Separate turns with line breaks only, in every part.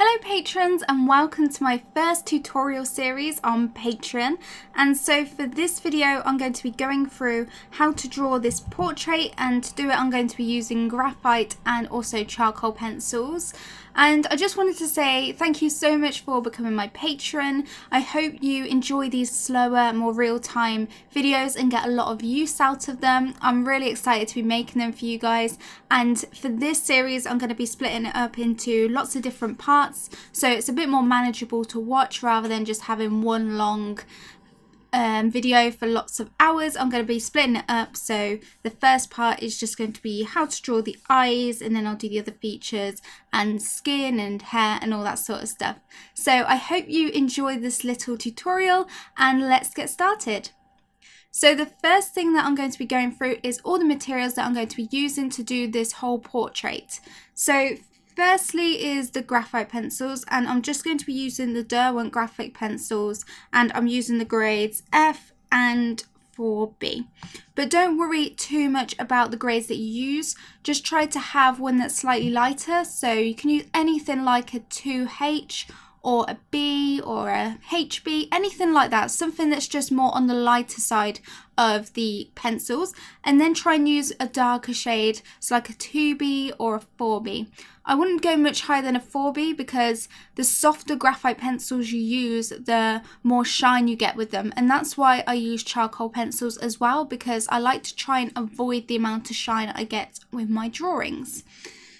Hello patrons and welcome to my first tutorial series on Patreon. And so for this video I'm going to be going through how to draw this portrait, and to do it I'm going to be using graphite and also charcoal pencils. And I just wanted to say thank you so much for becoming my patron. I hope you enjoy these slower, more real-time videos and get a lot of use out of them. I'm really excited to be making them for you guys. And for this series I'm going to be splitting it up into lots of different parts, so it's a bit more manageable to watch rather than just having one long video for lots of hours. I'm going to be splitting it up, so the first part is just going to be how to draw the eyes, and then I'll do the other features and skin and hair and all that sort of stuff. So I hope you enjoy this little tutorial, and let's get started. So the first thing that I'm going to be going through is all the materials that I'm going to be using to do this whole portrait. So firstly is the graphite pencils, and I'm just going to be using the Derwent graphite pencils, and I'm using the grades F and 4B. But don't worry too much about the grades that you use, just try to have one that's slightly lighter, so you can use anything like a 2H or a B or a HB, anything like that, something that's just more on the lighter side of the pencils, and then try and use a darker shade, so like a 2B or a 4B. I wouldn't go much higher than a 4B because the softer graphite pencils you use, the more shine you get with them, and that's why I use charcoal pencils as well, because I like to try and avoid the amount of shine I get with my drawings.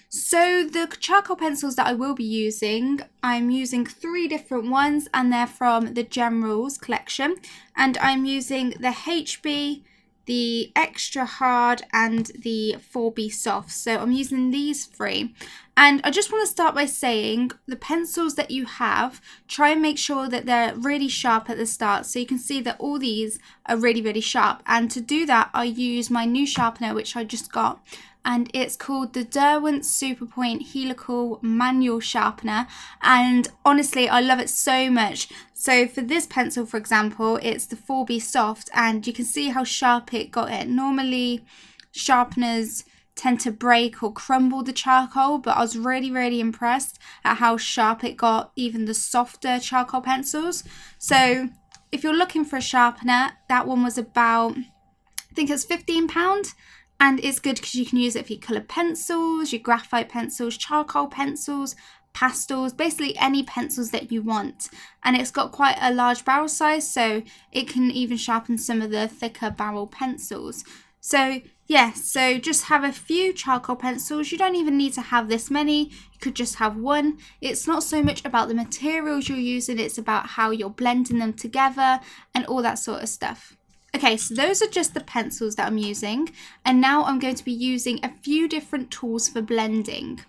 So the charcoal pencils that I will be using, I'm using 3 different ones, and they're from the Generals collection, and I'm using the HB, the extra hard and the 4B soft. So I'm using these 3, and I just want to start by saying the pencils that you have, try and make sure that they're really sharp at the start, so you can see that all these are really sharp. And to do that I use my new sharpener which I just got, and it's called the Derwent Superpoint Helical Manual Sharpener, and honestly I love it so much. So for this pencil, for example, it's the 4B soft, and you can see how sharp it got it. Normally sharpeners tend to break or crumble the charcoal, but I was really impressed at how sharp it got even the softer charcoal pencils. So if you're looking for a sharpener, that one was about, I think it's £15. And it's good because you can use it for your coloured pencils, your graphite pencils, charcoal pencils, pastels, basically any pencils that you want. And it's got quite a large barrel size, so it can even sharpen some of the thicker barrel pencils. So yeah, so just have a few charcoal pencils. You don't even need to have this many, you could just have one. It's not so much about the materials you're using, it's about how you're blending them together and all that sort of stuff. Okay, so those are just the pencils that I'm using, and now I'm going to be using a few different tools for blending.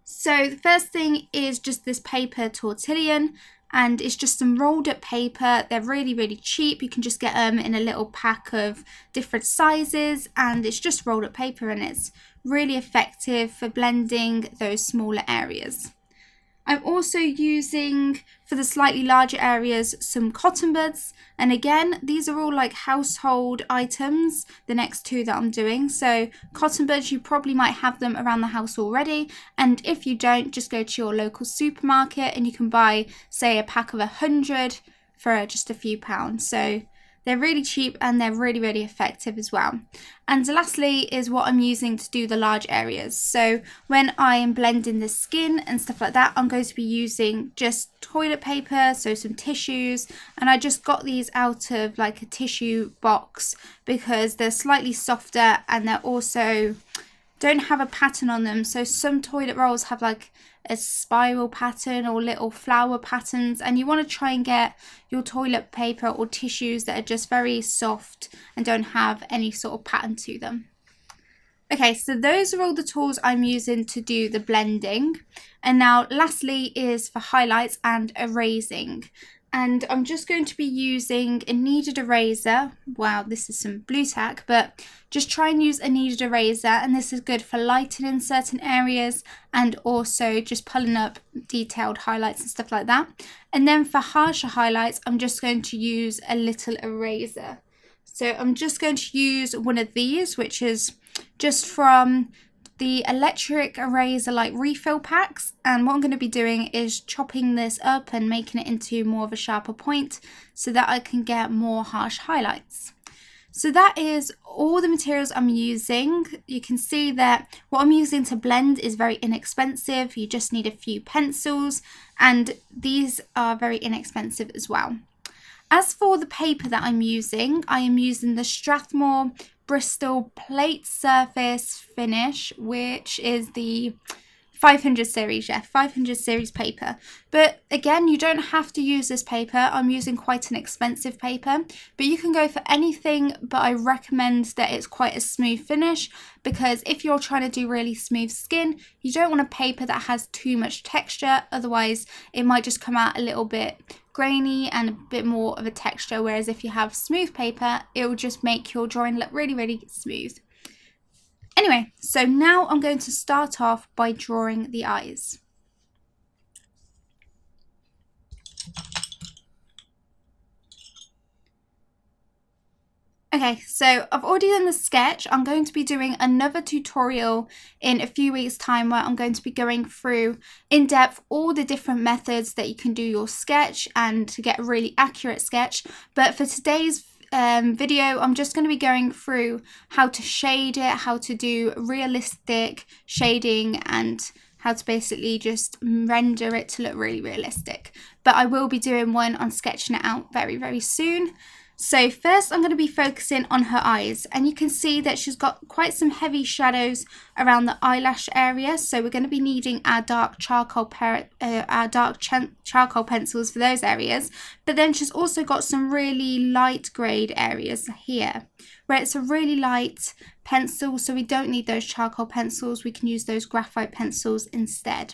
So the first thing is just this paper tortillon, and it's just some rolled up paper. They're really cheap. You can just get them in a little pack of different sizes, and it's just rolled up paper, and it's really effective for blending those smaller areas. I'm also using, for the slightly larger areas, some cotton buds, and again these are all like household items, the next 2 that I'm doing. So cotton buds, you probably might have them around the house already, and if you don't, just go to your local supermarket and you can buy, say, a pack of 100 for just a few pounds. So they're really cheap and they're really effective as well. And lastly is what I'm using to do the large areas. So when I am blending the skin and stuff like that, I'm going to be using just toilet paper, so some tissues, and I just got these out of like a tissue box because they're slightly softer and they're also don't have a pattern on them. So some toilet rolls have like a spiral pattern or little flower patterns, and you want to try and get your toilet paper or tissues that are just very soft and don't have any sort of pattern to them. Okay, so those are all the tools I'm using to do the blending, and now lastly is for highlights and erasing. And I'm just going to be using a kneaded eraser. Wow, this is some blue tack, but just try and use a kneaded eraser, and this is good for lightening certain areas and also just pulling up detailed highlights and stuff like that. And then for harsher highlights, I'm just going to use a little eraser. So I'm just going to use one of these, which is just from The electric arrays are like refill packs, and what I'm going to be doing is chopping this up and making it into more of a sharper point so that I can get more harsh highlights. So that is all the materials I'm using. You can see that what I'm using to blend is very inexpensive. You just need a few pencils, and these are very inexpensive as well. As for the paper that I'm using, I am using the Strathmore Bristol Plate Surface Finish, which is the 500 series, 500 series paper. But again, you don't have to use this paper. I'm using quite an expensive paper, but you can go for anything, but I recommend that it's quite a smooth finish, because if you're trying to do really smooth skin, you don't want a paper that has too much texture, otherwise it might just come out a little bit grainy and a bit more of a texture, whereas if you have smooth paper, it will just make your drawing look really, really smooth. Anyway, so now I'm going to start off by drawing the eyes. Okay, so I've already done the sketch. I'm going to be doing another tutorial in a few weeks' time where I'm going to be going through in depth all the different methods that you can do your sketch and to get a really accurate sketch. But for today's video, I'm just going to be going through how to shade it, how to do realistic shading, and how to basically just render it to look really realistic. But I will be doing one on sketching it out very, very soon. So first I'm going to be focusing on her eyes, and you can see that she's got quite some heavy shadows around the eyelash area, so we're going to be needing our dark charcoal pencils for those areas. But then she's also got some really light grade areas here where it's a really light pencil, so we don't need those charcoal pencils, we can use those graphite pencils instead.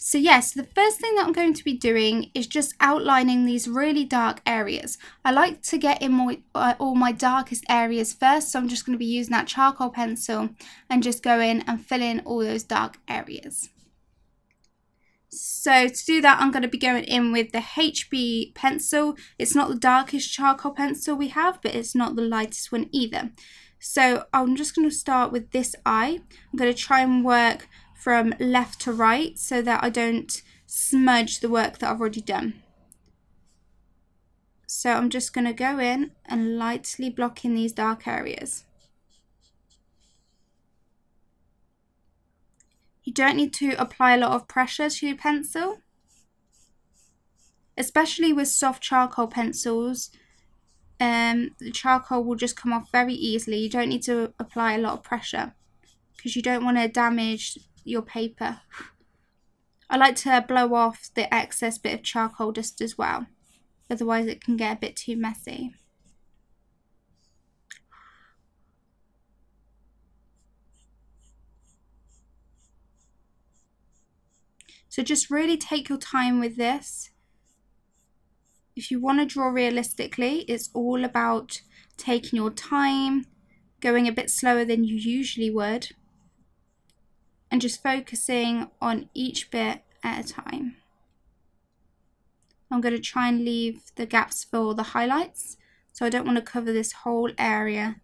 So yes, the first thing that I'm going to be doing is just outlining these really dark areas. I like to get in all my darkest areas first, so I'm just going to be using that charcoal pencil and just go in and fill in all those dark areas. So to do that, I'm going to be going in with the HB pencil. It's not the darkest charcoal pencil we have, but it's not the lightest one either. So I'm just going to start with this eye. I'm going to try and work from left to right so that I don't smudge the work that I've already done. So I'm just going to go in and lightly block in these dark areas. You don't need to apply a lot of pressure to your pencil, especially with soft charcoal pencils. The charcoal will just come off very easily. You don't need to apply a lot of pressure because you don't want to damage your paper. I like to blow off the excess bit of charcoal dust as well, otherwise it can get a bit too messy. So just really take your time with this. If you want to draw realistically, it's all about taking your time, going a bit slower than you usually would, and just focusing on each bit at a time. I'm going to try and leave the gaps for the highlights, so I don't want to cover this whole area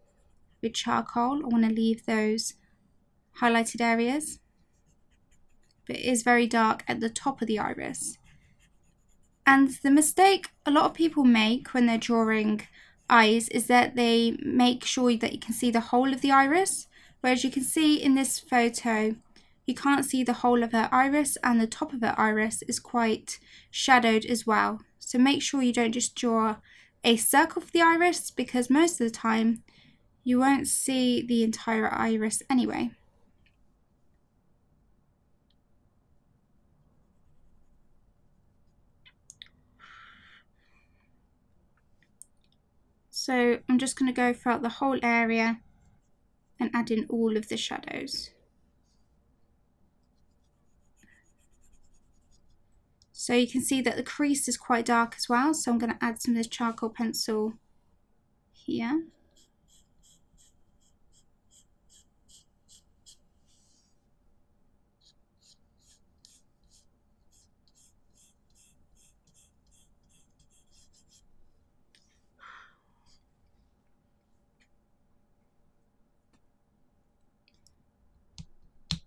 with charcoal. I want to leave those highlighted areas, but it is very dark at the top of the iris. And the mistake a lot of people make when they're drawing eyes is that they make sure that you can see the whole of the iris, whereas you can see in this photo you can't see the whole of her iris, and the top of her iris is quite shadowed as well. So make sure you don't just draw a circle for the iris, because most of the time you won't see the entire iris anyway. So I'm just going to go throughout the whole area and add in all of the shadows. So you can see that the crease is quite dark as well, so I'm going to add some of this charcoal pencil here.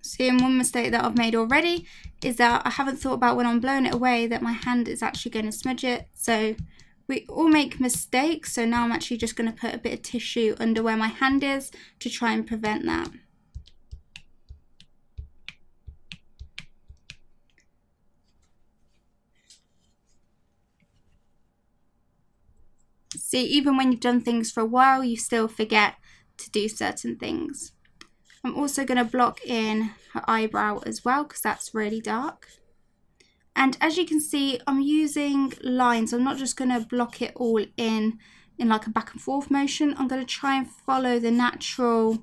See, and one mistake that I've made already is that I haven't thought about when I'm blowing it away that my hand is actually going to smudge it. So we all make mistakes. So now I'm actually just going to put a bit of tissue under where my hand is to try and prevent that. See, even when you've done things for a while, you still forget to do certain things. I'm also going to block in her eyebrow as well because that's really dark. And as you can see, I'm using lines. I'm not just going to block it all in like a back and forth motion. I'm going to try and follow the natural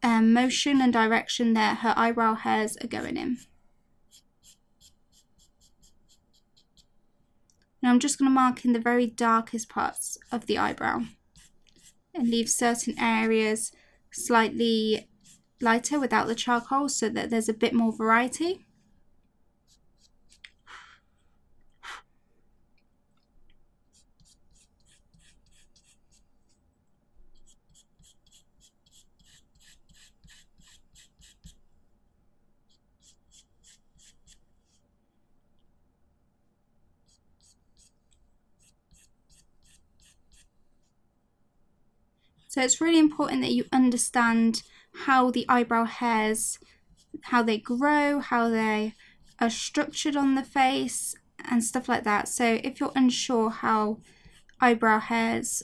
motion and direction that her eyebrow hairs are going in. Now I'm just going to mark in the very darkest parts of the eyebrow and leave certain areas slightly lighter without the charcoal so that there's a bit more variety. So it's really important that you understand how the eyebrow hairs, how they grow, how they are structured on the face and stuff like that. So if you're unsure how eyebrow hairs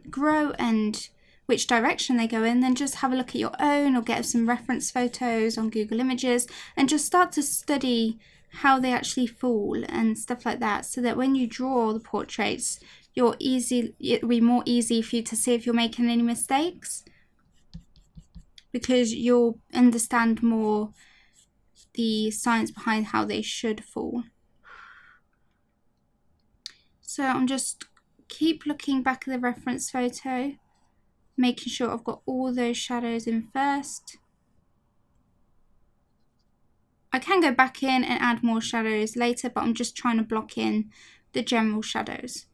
grow and which direction they go in, then just have a look at your own or get some reference photos on Google Images and just start to study how they actually fall and stuff like that, so that when you draw the portraits, it'll be more easy for you to see if you're making any mistakes, because you'll understand more the science behind how they should fall. So I'm just keep looking back at the reference photo, making sure I've got all those shadows in first. I can go back in and add more shadows later, but I'm just trying to block in the general shadows.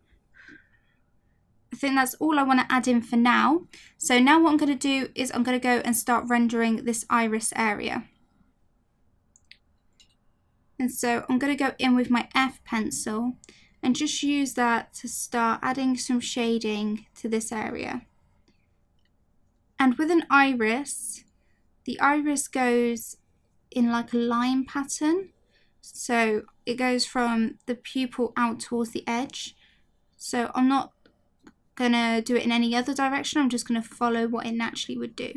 I think that's all I want to add in for now. So now what I'm going to do is I'm going to go and start rendering this iris area. And so I'm going to go in with my F pencil and just use that to start adding some shading to this area. And with an iris, the iris goes in like a line pattern. So it goes from the pupil out towards the edge. So I'm not going to do it in any other direction. I'm just going to follow what it naturally would do.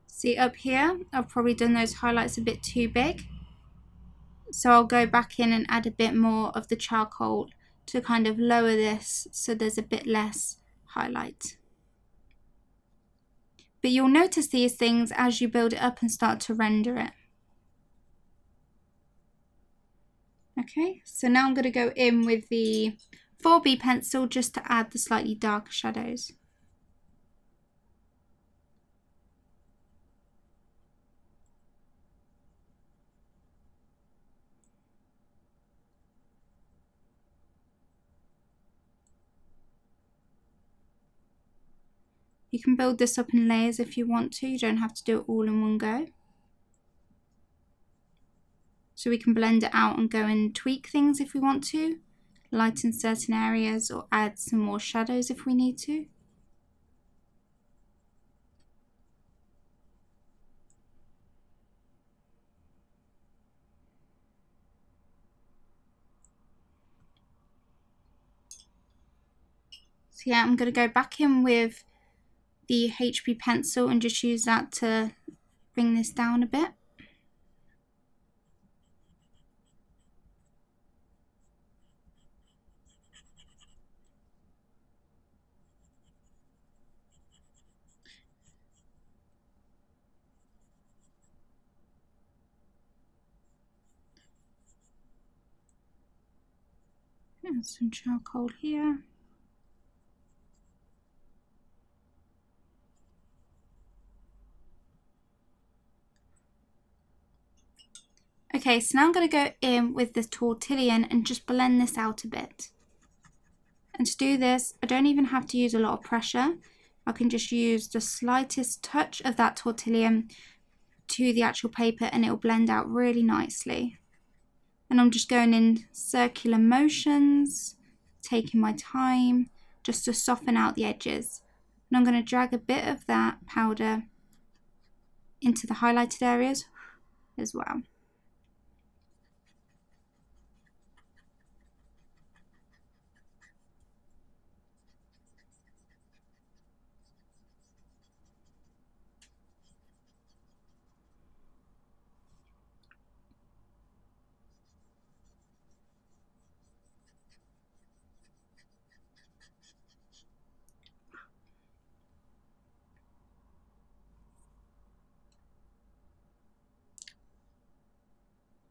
See up here, I've probably done those highlights a bit too big. So I'll go back in and add a bit more of the charcoal to kind of lower this so there's a bit less highlight. But you'll notice these things as you build it up and start to render it. Okay, so now I'm going to go in with the 4B pencil just to add the slightly darker shadows. You can build this up in layers if you want to. You don't have to do it all in one go. So we can blend it out and go and tweak things if we want to, lighten certain areas or add some more shadows if we need to. So yeah, I'm going to go back in with the HB pencil and just use that to bring this down a bit. And some charcoal here. Okay, so now I'm going to go in with the Tortillon and just blend this out a bit. And to do this, I don't even have to use a lot of pressure. I can just use the slightest touch of that tortillon to the actual paper and it will blend out really nicely. And I'm just going in circular motions, taking my time just to soften out the edges. And I'm going to drag a bit of that powder into the highlighted areas as well.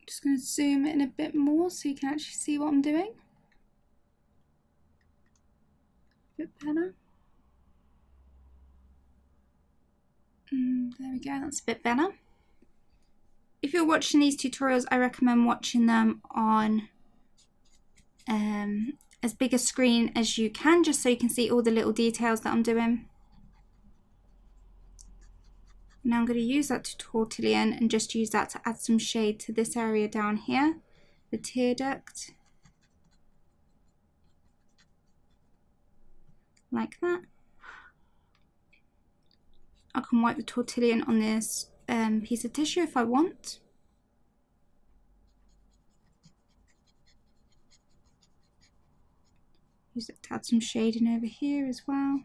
Just going to zoom in a bit more so you can actually see what I'm doing. A bit better. There we go, that's a bit better. If you're watching these tutorials, I recommend watching them on as big a screen as you can, just so you can see all the little details that I'm doing. Now I'm going to use that tortillon and just use that to add some shade to this area down here, the tear duct, like that. I can wipe the tortillon on this piece of tissue if I want. Use it to add some shading over here as well.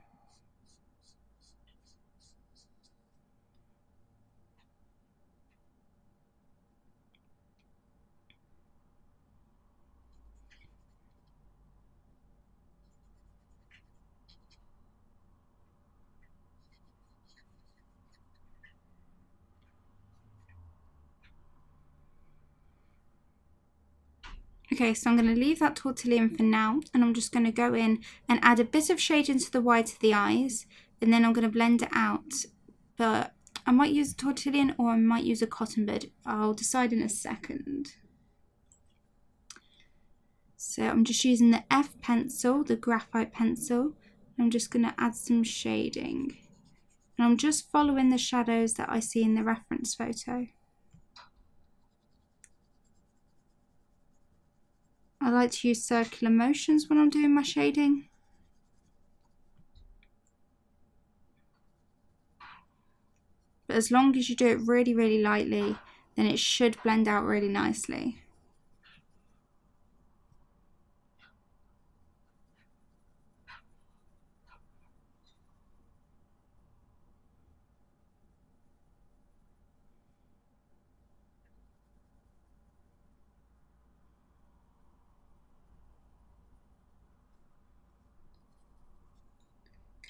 Okay, so I'm going to leave that tortillon for now, and I'm just going to go in and add a bit of shade into the white of the eyes, and then I'm going to blend it out. But I might use a tortillon or I might use a cotton bud. I'll decide in a second. So I'm just using the F pencil, the graphite pencil. I'm just going to add some shading. And I'm just following the shadows that I see in the reference photo. I like to use circular motions when I'm doing my shading. But as long as you do it really, really lightly, then it should blend out really nicely.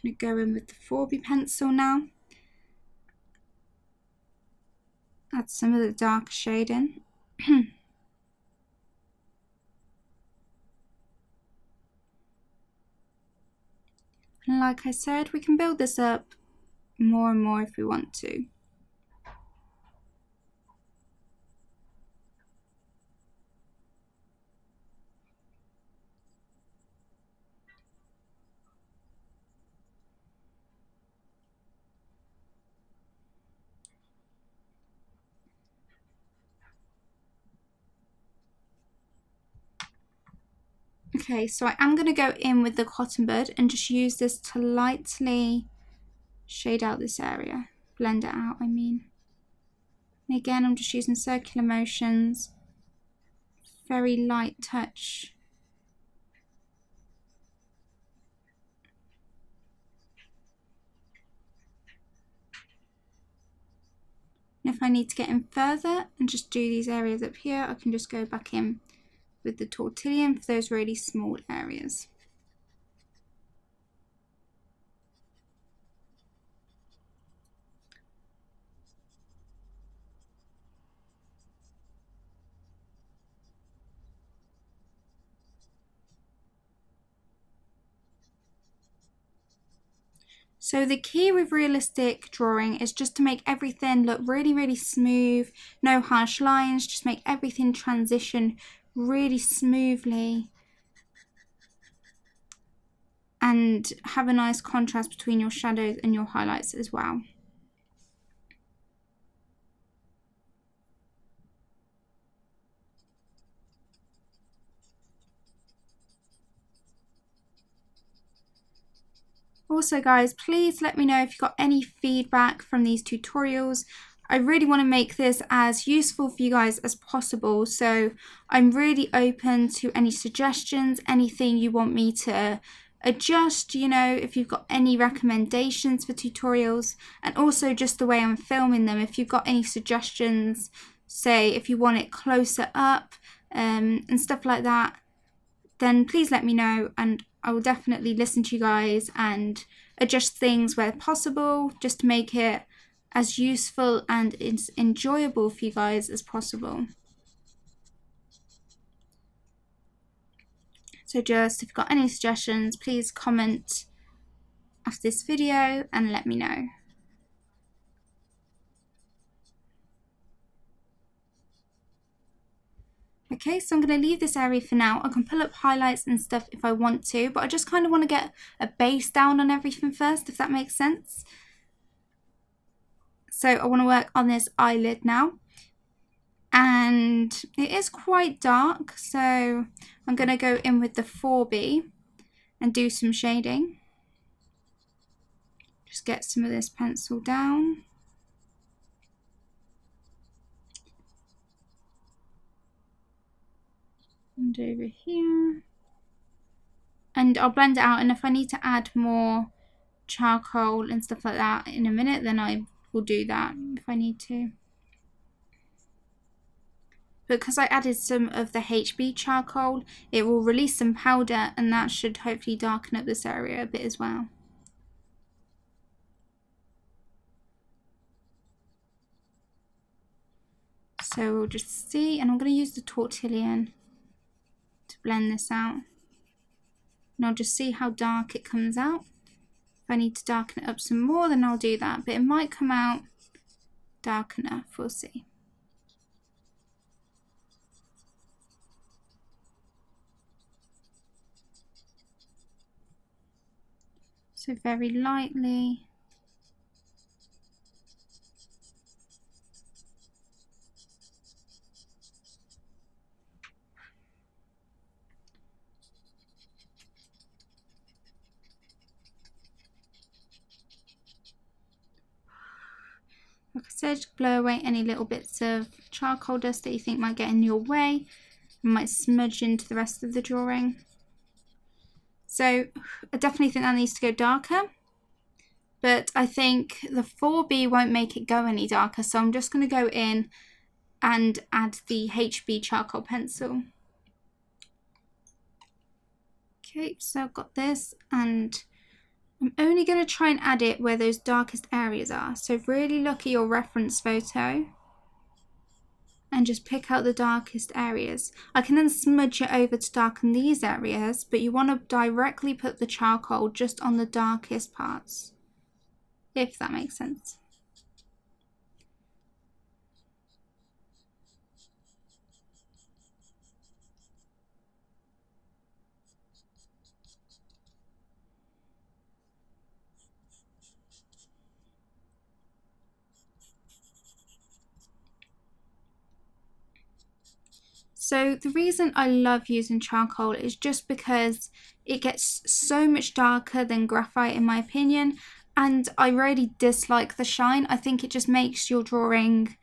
I'm going to go in with the 4B pencil now. Add some of the darker shading. And like I said, we can build this up more and more if we want to. Okay, so I am going to go in with the cotton bud and just use this to lightly shade out this area. Blend it out, I mean. And again, I'm just using circular motions. Very light touch. And if I need to get in further and just do these areas up here, I can just go back in with the tortillon for those really small areas. So the key with realistic drawing is just to make everything look really, really smooth, no harsh lines, just make everything transition really smoothly. and have a nice contrast between your shadows and your highlights as well. Also guys, please let me know if you've got any feedback from these tutorials. I really want to make this as useful for you guys as possible, so I'm really open to any suggestions, anything you want me to adjust, you know, if you've got any recommendations for tutorials, and also just the way I'm filming them. If you've got any suggestions, say if you want it closer up and stuff like that, then please let me know, and I will definitely listen to you guys and adjust things where possible, just to make it as useful and enjoyable for you guys as possible. So just if you've got any suggestions, please comment after this video and let me know. Okay, so I'm going to leave this area for now. I can pull up highlights and stuff if I want to, but I just kind of want to get a base down on everything first, if that makes sense. So I want to work on this eyelid now. And it is quite dark, so I'm going to go in with the 4B and do some shading. Just get some of this pencil down. And over here. And I'll blend it out, and if I need to add more charcoal and stuff like that in a minute, then I will do that if I need to. Because I added some of the HB charcoal, it will release some powder, and that should hopefully darken up this area a bit as well. So we'll just see, and I'm going to use the Tortillon to blend this out. And I'll just see how dark it comes out. If I need to darken it up some more, then I'll do that, but it might come out dark enough, we'll see. So very lightly. Like I said, blow away any little bits of charcoal dust that you think might get in your way and might smudge into the rest of the drawing. So I definitely think that needs to go darker, but I think the 4B won't make it go any darker, so I'm just going to go in and add the HB charcoal pencil. Okay, so I've got this, and I'm only going to try and add it where those darkest areas are. So really look at your reference photo and just pick out the darkest areas. I can then smudge it over to darken these areas, but you want to directly put the charcoal just on the darkest parts, if that makes sense. So the reason I love using charcoal is just because it gets so much darker than graphite in my opinion, and I really dislike the shine. I think it just makes your drawing,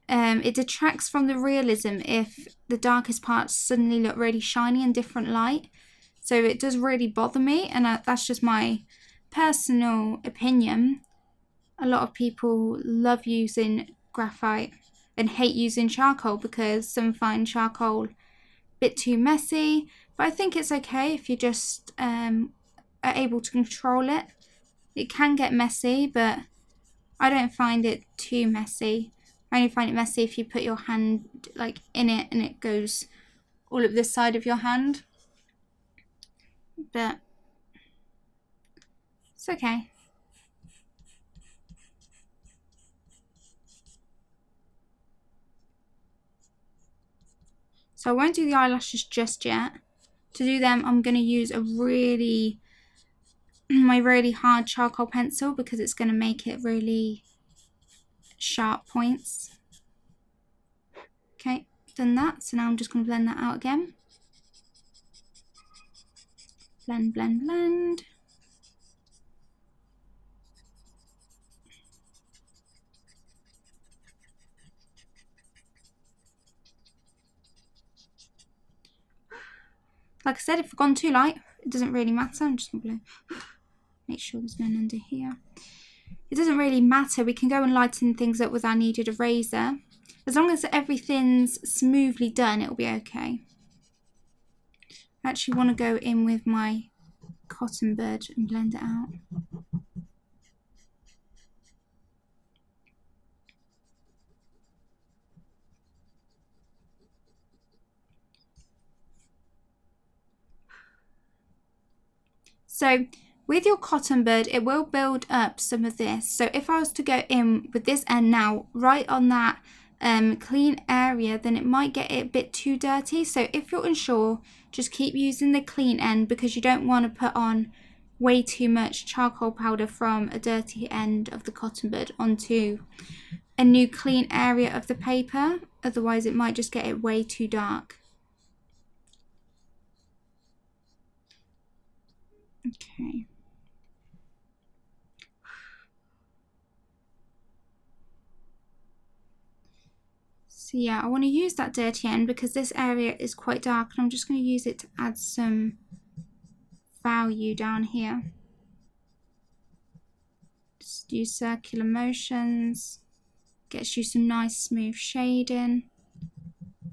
it detracts from the realism if the darkest parts suddenly look really shiny in different light. So it does really bother me, and that's just my personal opinion. A lot of people love using graphite and hate using charcoal because some find charcoal a bit too messy, but I think it's okay if you just are able to control it. It can get messy, but I don't find it too messy. I only find it messy if you put your hand like in it and it goes all up this side of your hand, but it's okay. So I won't do the eyelashes just yet. To do them, I'm going to use a really my really hard charcoal pencil because it's going to make it really sharp points. Okay, done that. So now I'm just going to blend that out again. Blend, blend, blend. Like I said, if I've gone too light, it doesn't really matter. I'm just going to blow. Make sure there's none under here. It doesn't really matter. We can go and lighten things up with our kneaded eraser. As long as everything's smoothly done, it'll be okay. I actually want to go in with my cotton bud and blend it out. So with your cotton bud, it will build up some of this. So if I was to go in with this end now, right on that clean area, then it might get it a bit too dirty. So if you're unsure, just keep using the clean end because you don't want to put on way too much charcoal powder from a dirty end of the cotton bud onto a new clean area of the paper. Otherwise it might just get it way too dark. Okay. So yeah, I want to use that dirty end because this area is quite dark and I'm just going to use it to add some value down here. Just use circular motions, gets you some nice smooth shading,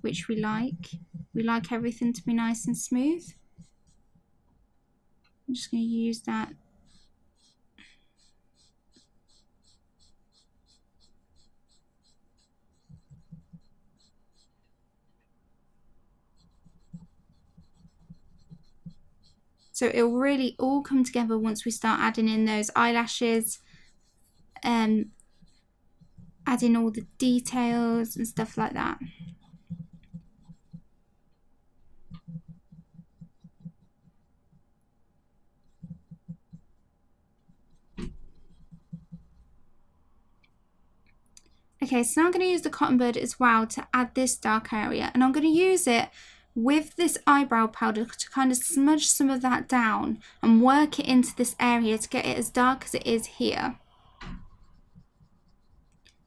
which we like. We like everything to be nice and smooth. I'm just going to use that. So it'll really all come together once we start adding in those eyelashes, adding all the details and stuff like that. Okay, so now I'm going to use the cotton bud as well to add this dark area, and I'm going to use it with this eyebrow powder to kind of smudge some of that down and work it into this area to get it as dark as it is here.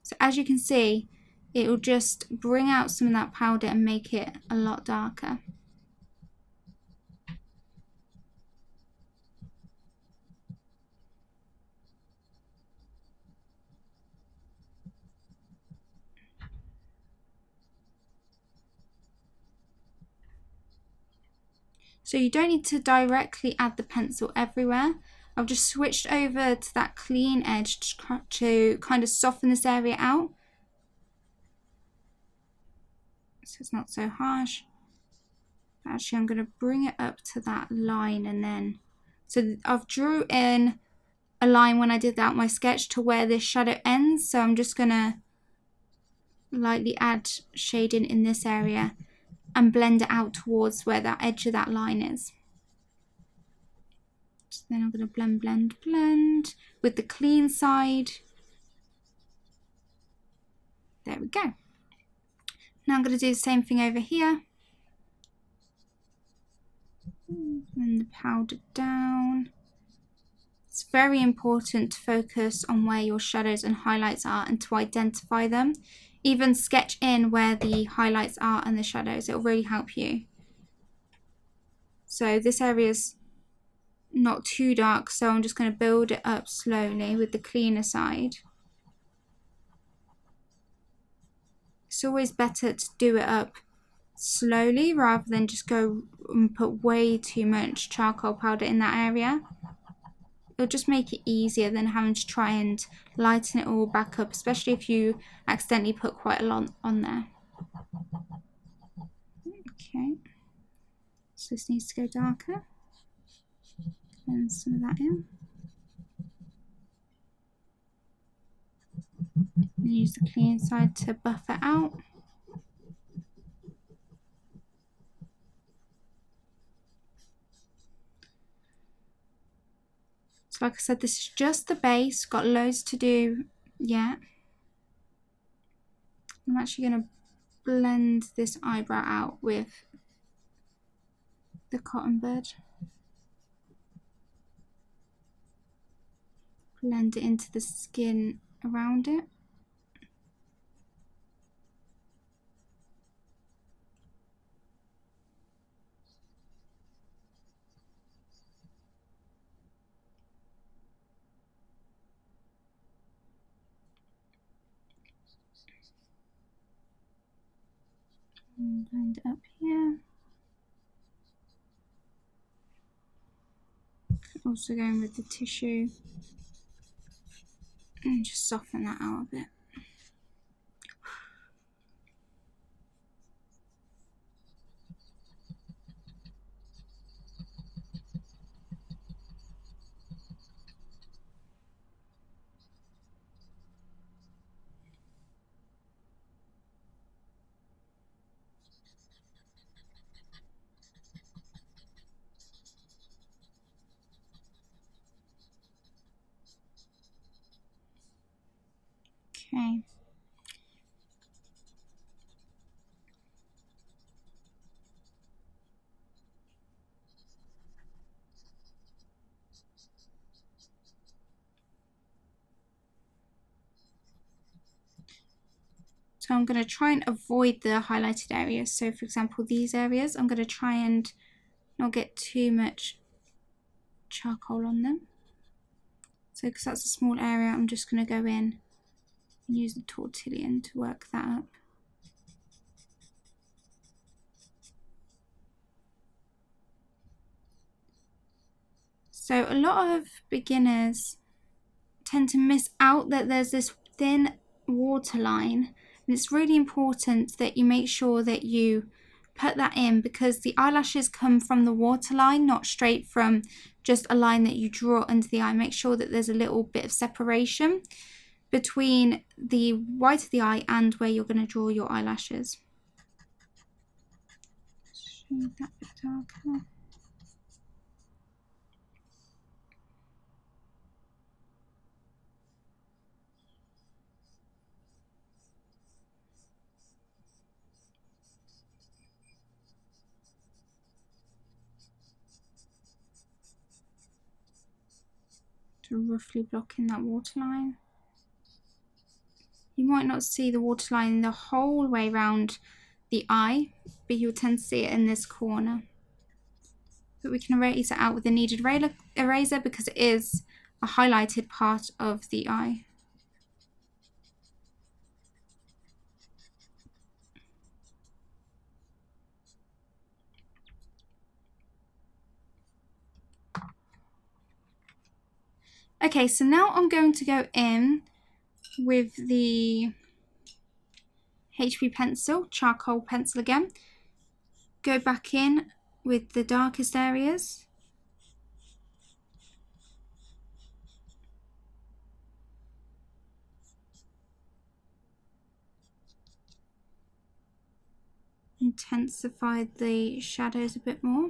So as you can see, it will just bring out some of that powder and make it a lot darker. So you don't need to directly add the pencil everywhere. I've just switched over to that clean edge to kind of soften this area out, so it's not so harsh. Actually, I'm going to bring it up to that line, and then so I've drew in a line when I did that my sketch to where this shadow ends, so I'm just going to lightly add shading in this area and blend it out towards where that edge of that line is. So then I'm going to blend, blend, blend with the clean side. There we go. Now I'm going to do the same thing over here. And the powder down. It's very important to focus on where your shadows and highlights are and to identify them. Even sketch in where the highlights are and the shadows. It will really help you. So this area is not too dark, so I'm just going to build it up slowly with the cleaner side. It's always better to do it up slowly rather than just go and put way too much charcoal powder in that area. It'll just make it easier than having to try and lighten it all back up, especially if you accidentally put quite a lot on there. Okay, so this needs to go darker. Blend some of that in. And use the clean side to buff it out. So like I said, this is just the base, got loads to do yet. I'm actually going to blend this eyebrow out with the cotton bud. Blend it into the skin around it. And blend it up here. Also going with the tissue and just soften that out a bit. Okay. So I'm going to try and avoid the highlighted areas. So for example, these areas, I'm going to try and not get too much charcoal on them. So because that's a small area, I'm just going to go in and use the tortillon to work that up. So a lot of beginners tend to miss out that there's this thin waterline, and it's really important that you make sure that you put that in, because the eyelashes come from the waterline, not straight from just a line that you draw under the eye. Make sure that there's a little bit of separation between the white of the eye and where you're going to draw your eyelashes. Shade that bit darker. To roughly block in that waterline. You might not see the waterline the whole way around the eye, but you'll tend to see it in this corner. But we can erase it out with the kneaded eraser because it is a highlighted part of the eye. Okay, so now I'm going to go in with the HB pencil, charcoal pencil again. Go back in with the darkest areas. Intensify the shadows a bit more.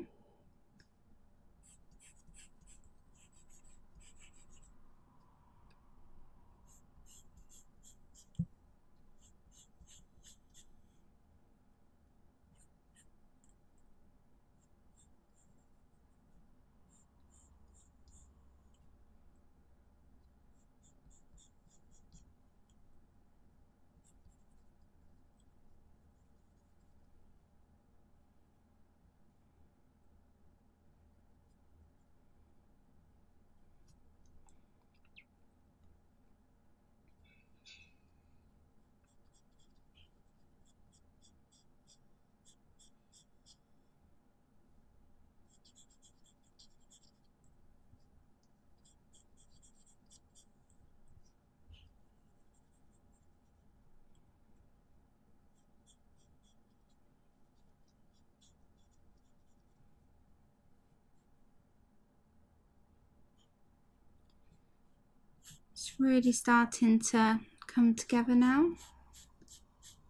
It's really starting to come together now. I'm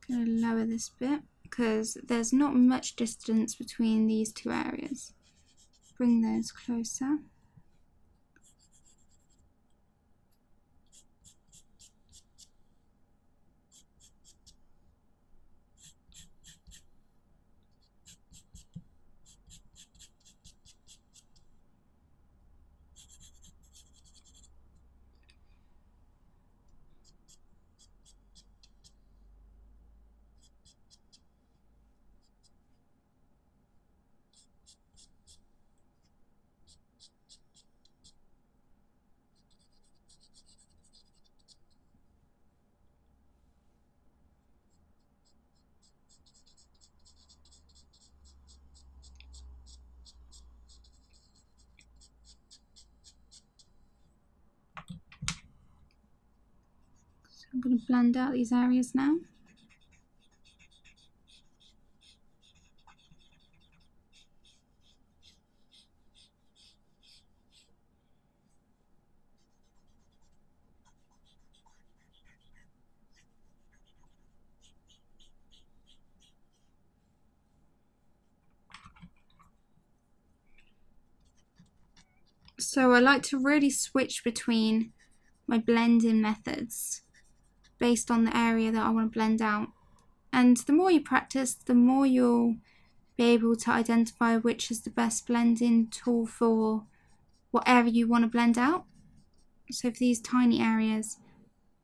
going to lower this bit because there's not much distance between these two areas. Bring those closer. I'm going to blend out these areas now. So I like to really switch between my blending methods based on the area that I want to blend out. And the more you practice, the more you'll be able to identify which is the best blending tool for whatever you want to blend out. So for these tiny areas,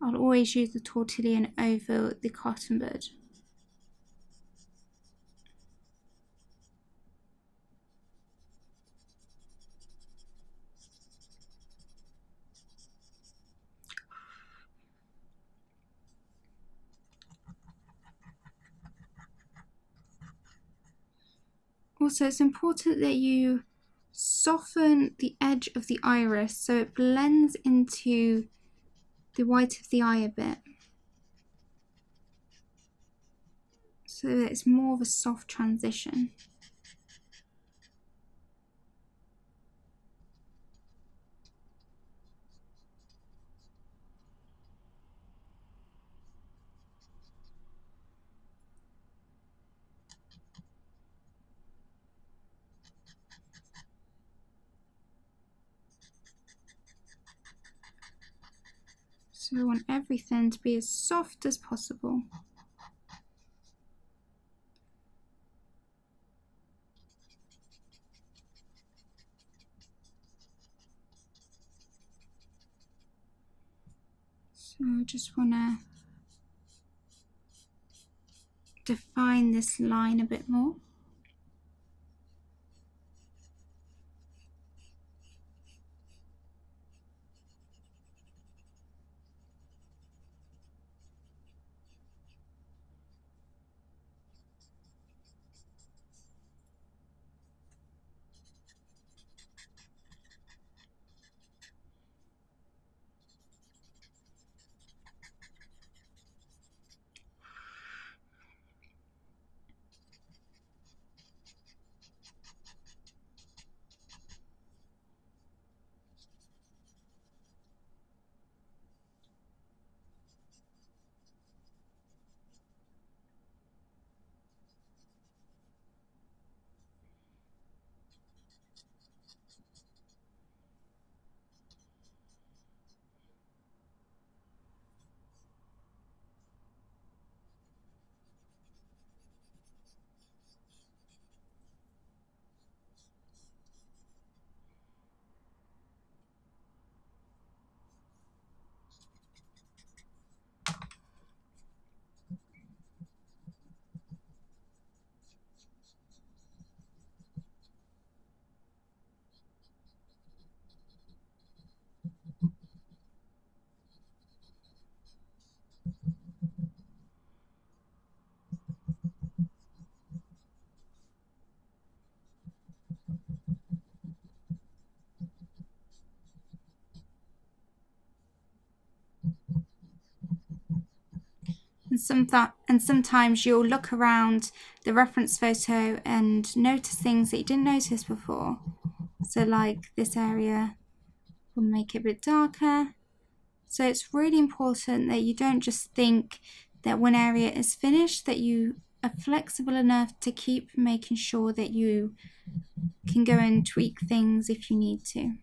I'll always use the tortillon over the cotton bud. Also, it's important that you soften the edge of the iris so it blends into the white of the eye a bit, so that it's more of a soft transition. So I want everything to be as soft as possible. So I just want to define this line a bit more. And sometimes you'll look around the reference photo and notice things that you didn't notice before. So like this area, we'll make it a bit darker. So it's really important that you don't just think that one area is finished, that you are flexible enough to keep making sure that you can go and tweak things if you need to.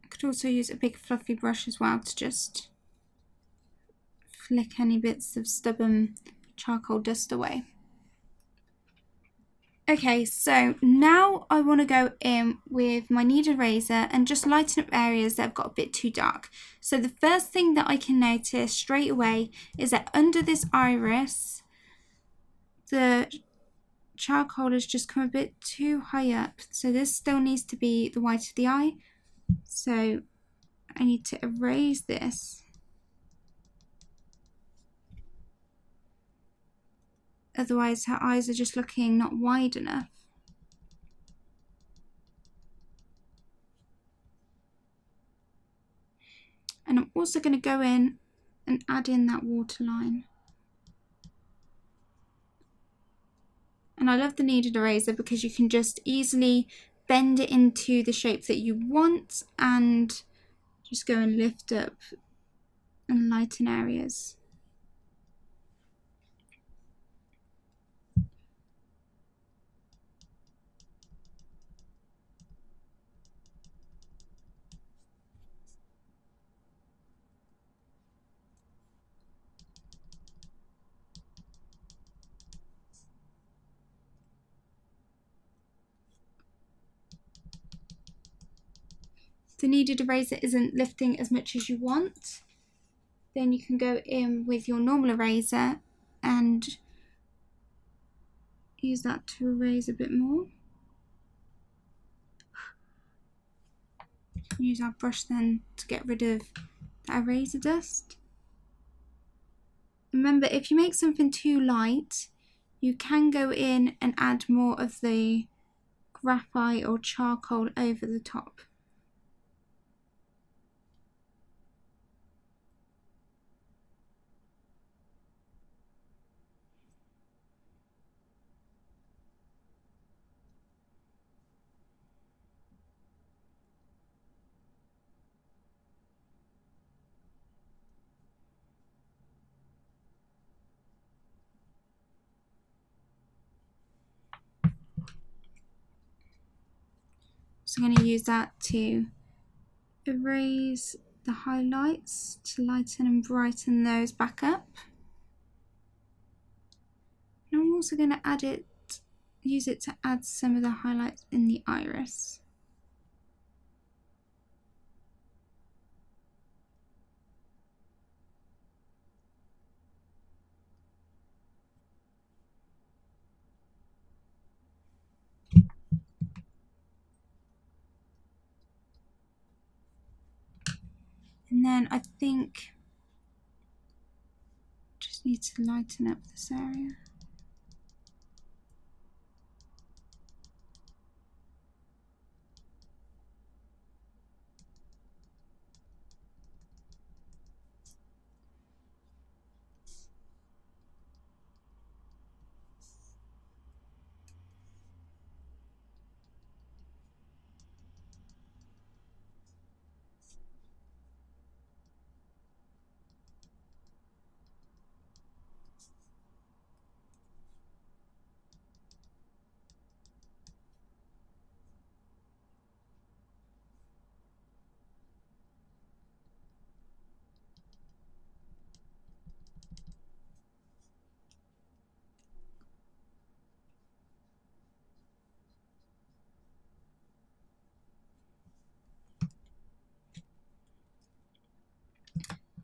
I could also use a big fluffy brush as well to just flick any bits of stubborn charcoal dust away. Okay, so now I want to go in with my kneaded razor and just lighten up areas that have got a bit too dark. So the first thing that I can notice straight away is that under this iris, the charcoal has just come a bit too high up. So this still needs to be the white of the eye. So I need to erase this otherwise her eyes are just looking not wide enough. And I'm also going to go in and add in that waterline. And I love the kneaded eraser because you can just easily bend it into the shape that you want and just go and lift up and lighten areas. If the kneaded eraser isn't lifting as much as you want, then you can go in with your normal eraser and use that to erase a bit more. Use our brush then to get rid of that eraser dust. Remember, if you make something too light, you can go in and add more of the graphite or charcoal over the top. So I'm going to use that to erase the highlights to lighten and brighten those back up. And I'm also going to use it to add some of the highlights in the iris. And then I think just need to lighten up this area.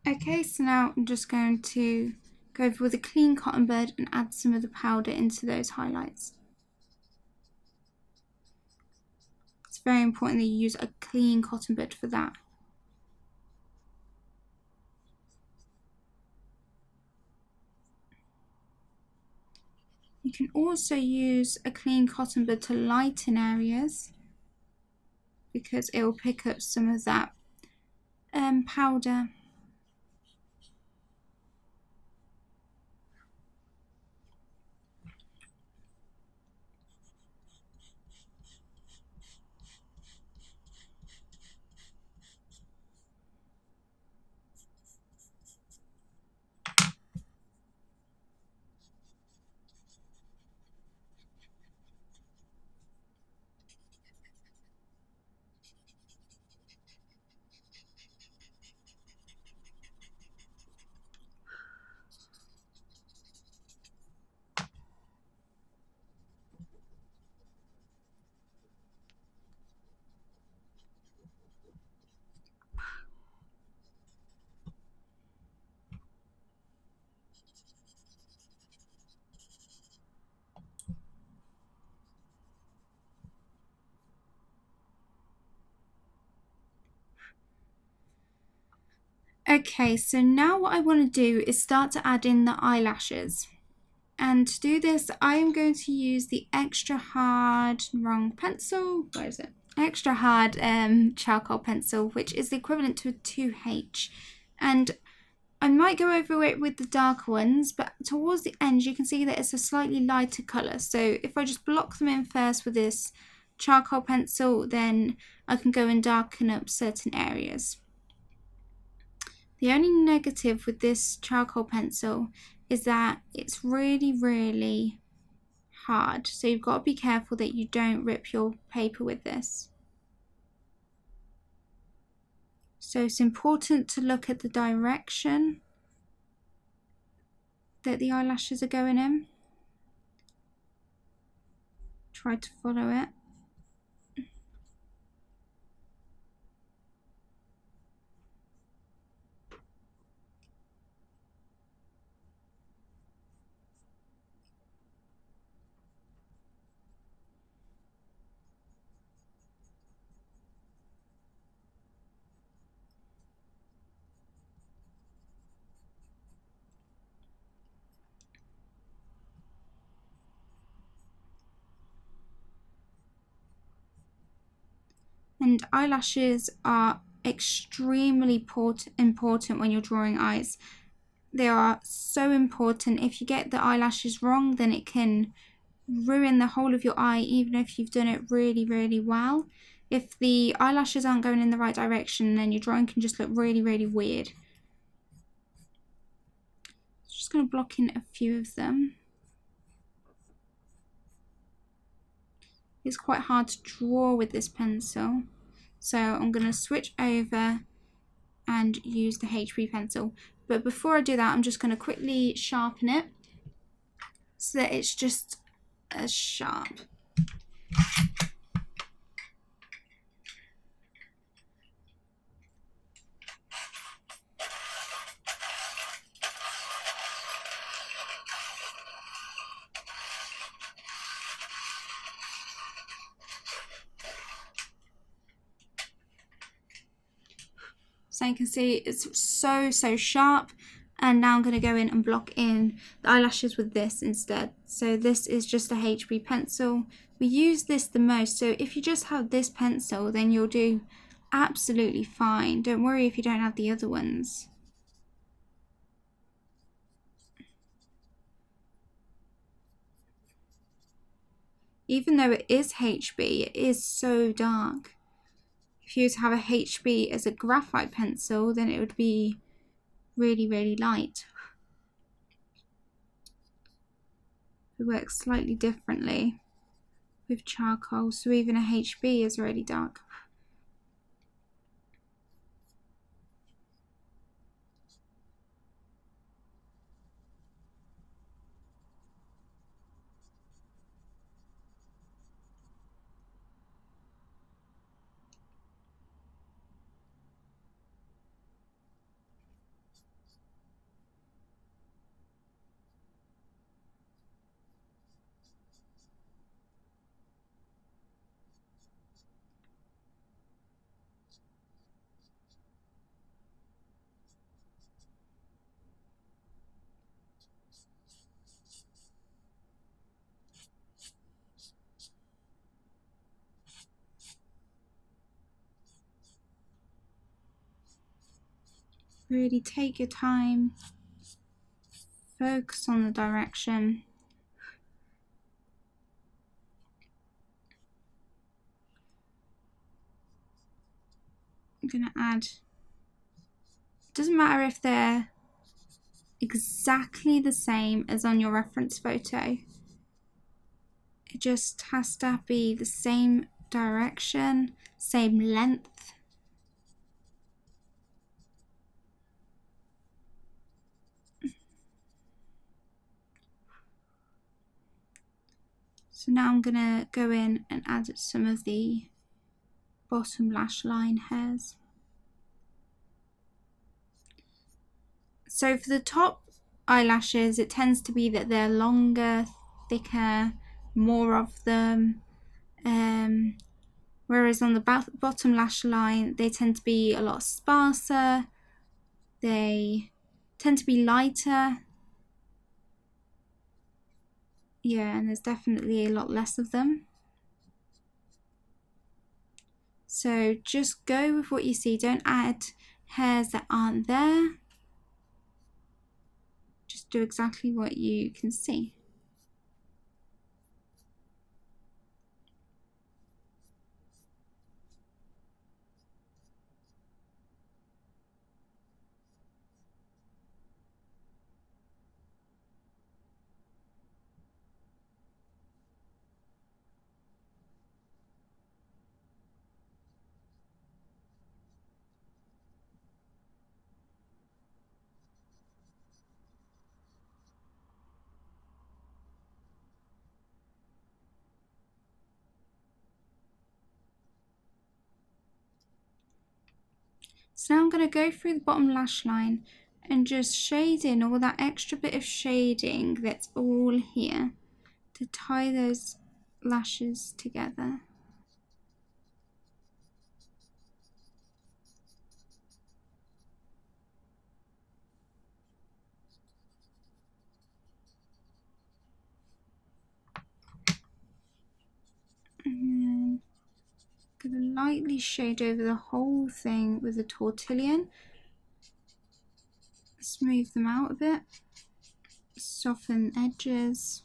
Okay, so now I'm just going to go over with a clean cotton bud and add some of the powder into those highlights. It's very important that you use a clean cotton bud for that. You can also use a clean cotton bud to lighten areas because it will pick up some of that powder. Okay, so now what I want to do is start to add in the eyelashes. And to do this, I am going to use the extra hard, wrong pencil, where is it? Extra hard charcoal pencil, which is the equivalent to a 2H. And I might go over it with the darker ones, but towards the end you can see that it's a slightly lighter colour. So if I just block them in first with this charcoal pencil, then I can go and darken up certain areas. The only negative with this charcoal pencil is that it's really, really hard. So you've got to be careful that you don't rip your paper with this. So it's important to look at the direction that the eyelashes are going in. Try to follow it. And eyelashes are extremely important when you're drawing eyes. They are so important. If you get the eyelashes wrong, then it can ruin the whole of your eye, even if you've done it really, really well. If the eyelashes aren't going in the right direction, then your drawing can just look really, really weird. Just going to block in a few of them. It's quite hard to draw with this pencil, so I'm going to switch over and use the HB pencil. But before I do that, I'm just going to quickly sharpen it so that it's just as sharp. So you can see it's so sharp, and now I'm going to go in and block in the eyelashes with this instead. So this is just a HB pencil. We use this the most, so if you just have this pencil, then you'll do absolutely fine. Don't worry if you don't have the other ones. Even though it is HB, it is so dark. If you were to have a HB as a graphite pencil, then it would be really, really light. It works slightly differently with charcoal, so even a HB is really dark. Really take your time, focus on the direction. I'm going to add, it doesn't matter if they're exactly the same as on your reference photo. It just has to be the same direction, same length. So now I'm going to go in and add some of the bottom lash line hairs. So for the top eyelashes, it tends to be that they're longer, thicker, more of them. Whereas on the bottom lash line, they tend to be a lot sparser. They tend to be lighter. Yeah, and there's definitely a lot less of them. So just go with what you see. Don't add hairs that aren't there. Just do exactly what you can see. So now I'm going to go through the bottom lash line and just shade in all that extra bit of shading that's all here to tie those lashes together. And I'm going to lightly shade over the whole thing with a Tortillon. Smooth them out a bit. Soften edges.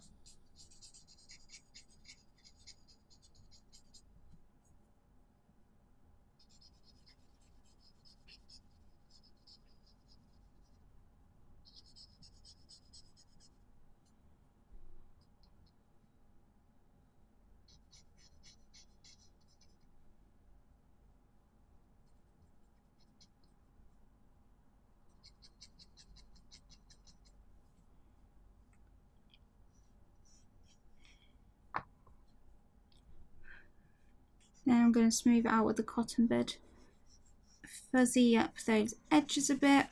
Then I'm going to smooth it out with the cotton bud. Fuzzy up those edges a bit.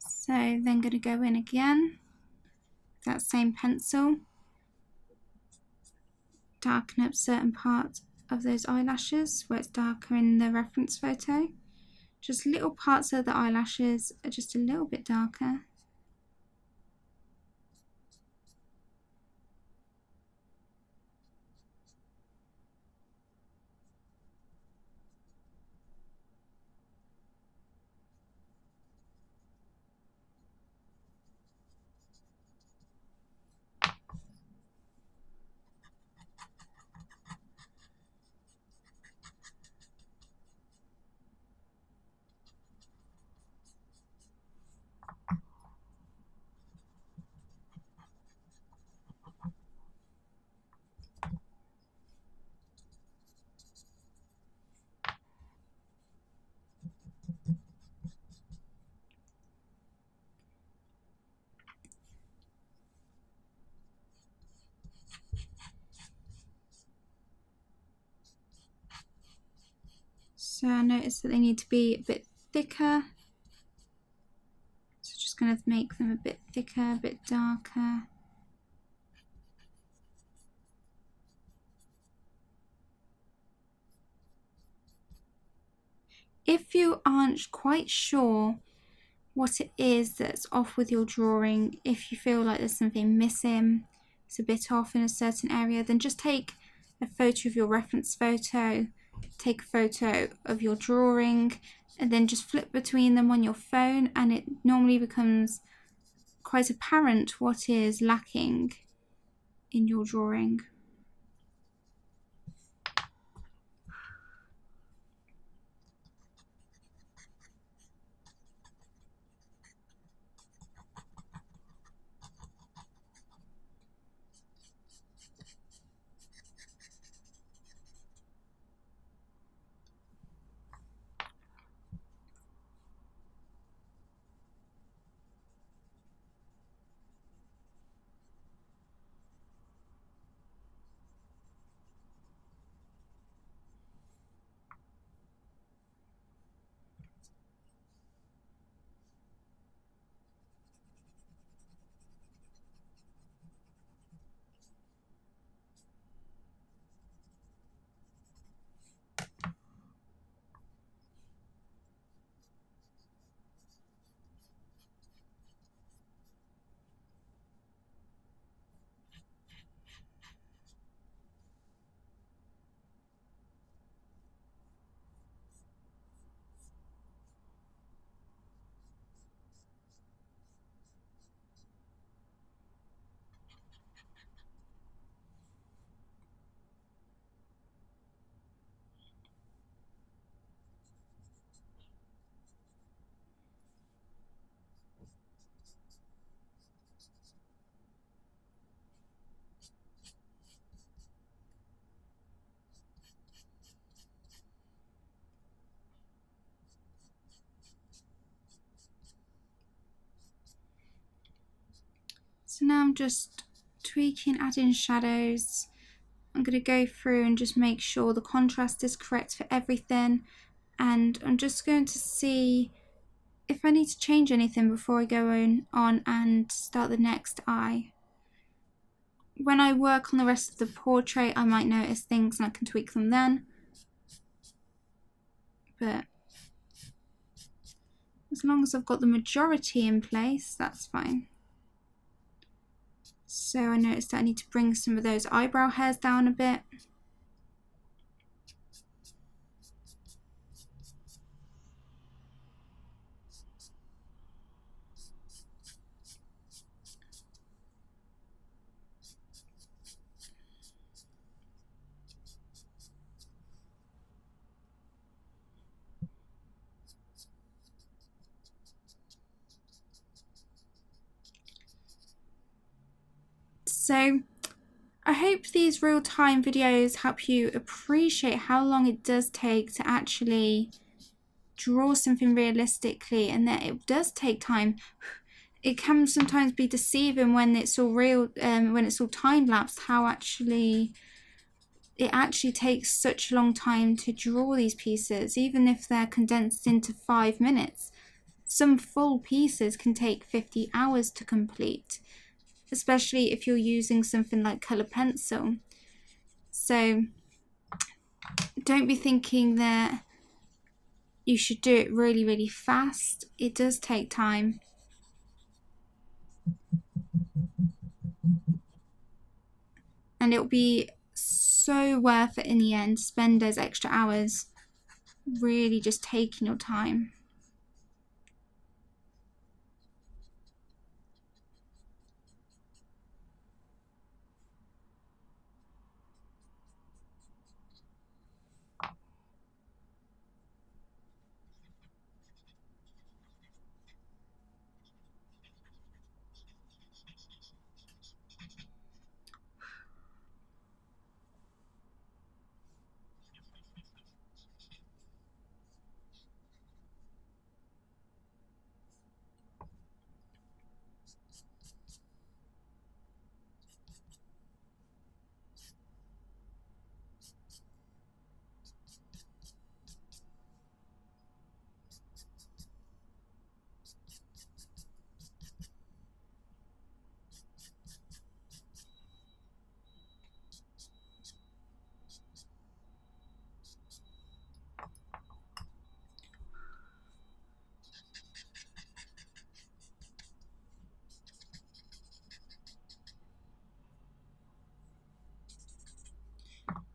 So then going to go in again, that same pencil, darken up certain parts of those eyelashes where it's darker in the reference photo. Just little parts of the eyelashes are just a little bit darker. So I noticed that they need to be a bit thicker. So just going to make them a bit thicker, a bit darker. If you aren't quite sure what it is that's off with your drawing, if you feel like there's something missing, it's a bit off in a certain area, then just take a photo of your reference photo, take a photo of your drawing, and then just flip between them on your phone, and it normally becomes quite apparent what is lacking in your drawing. So now I'm just tweaking, adding shadows. I'm going to go through and just make sure the contrast is correct for everything. And I'm just going to see if I need to change anything before I go on and start the next eye. When I work on the rest of the portrait, I might notice things and I can tweak them then. But as long as I've got the majority in place, that's fine. So I noticed that I need to bring some of those eyebrow hairs down a bit. So I hope these real-time videos help you appreciate how long it does take to actually draw something realistically, and that it does take time. It can sometimes be deceiving when it's all real, when it's all time-lapsed, how it actually takes such a long time to draw these pieces, even if they're condensed into 5 minutes. Some full pieces can take 50 hours to complete, especially if you're using something like colour pencil. So don't be thinking that you should do it really, really fast. It does take time. And it'll be so worth it in the end to spend those extra hours really just taking your time.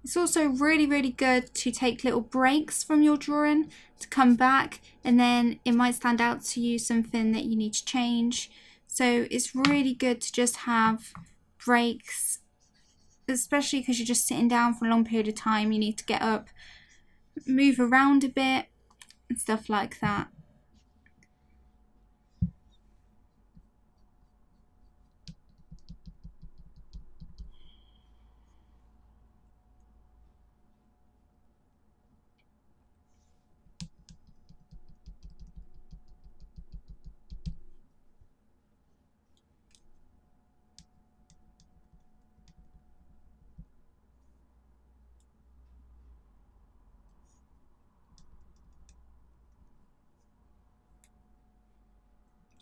It's also really, really good to take little breaks from your drawing to come back, and then it might stand out to you something that you need to change. So it's really good to just have breaks, especially because you're just sitting down for a long period of time. You need to get up, move around a bit, and stuff like that.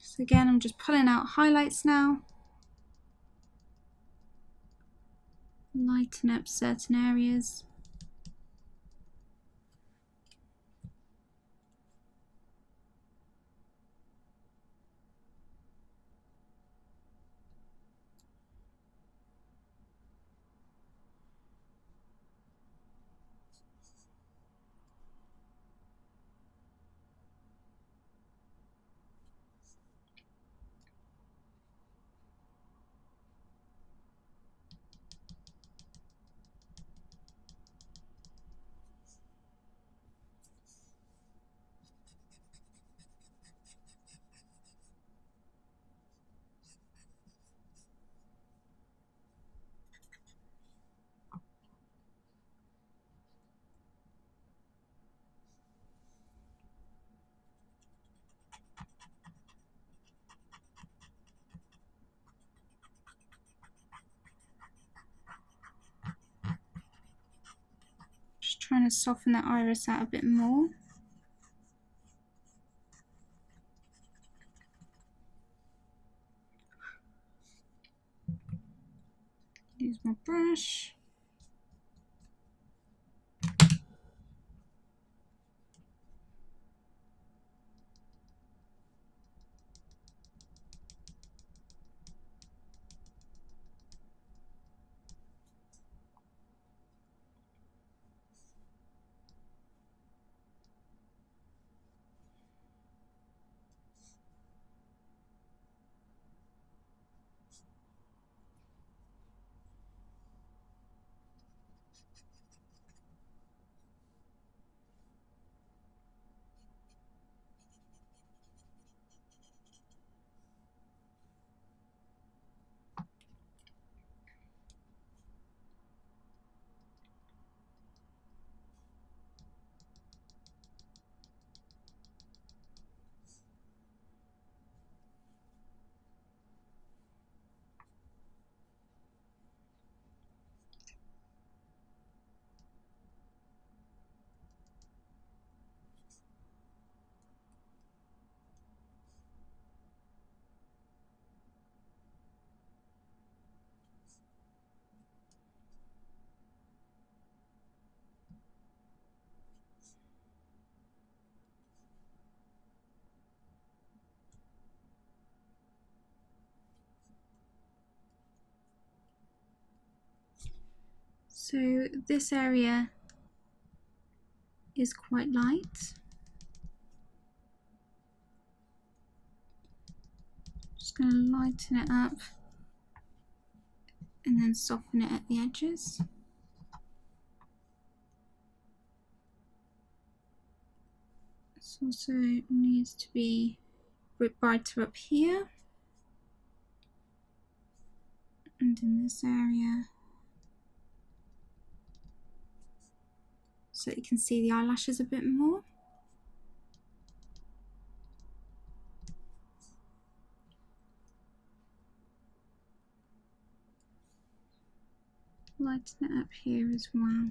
So again, I'm just pulling out highlights now. Lighten up certain areas. trying to soften the iris out a bit more. Use my brush. So this area is quite light. Just going to lighten it up and then soften it at the edges. This also needs to be a bit brighter up here and in this area, so that you can see the eyelashes a bit more. Lighten it up here as well.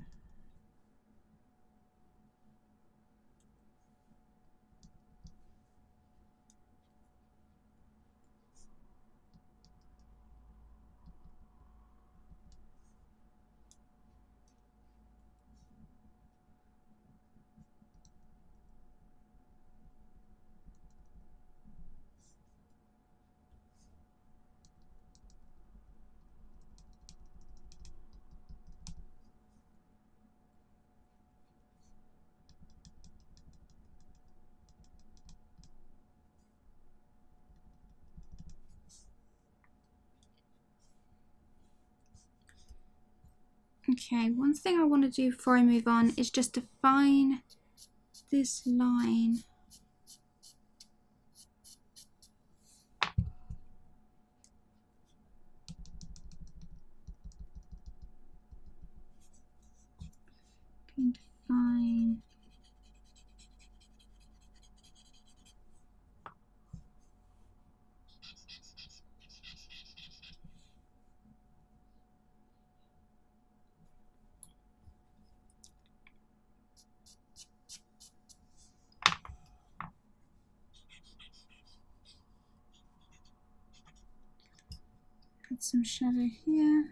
Okay, one thing I want to do before I move on is just define this line. Define add some shadow here.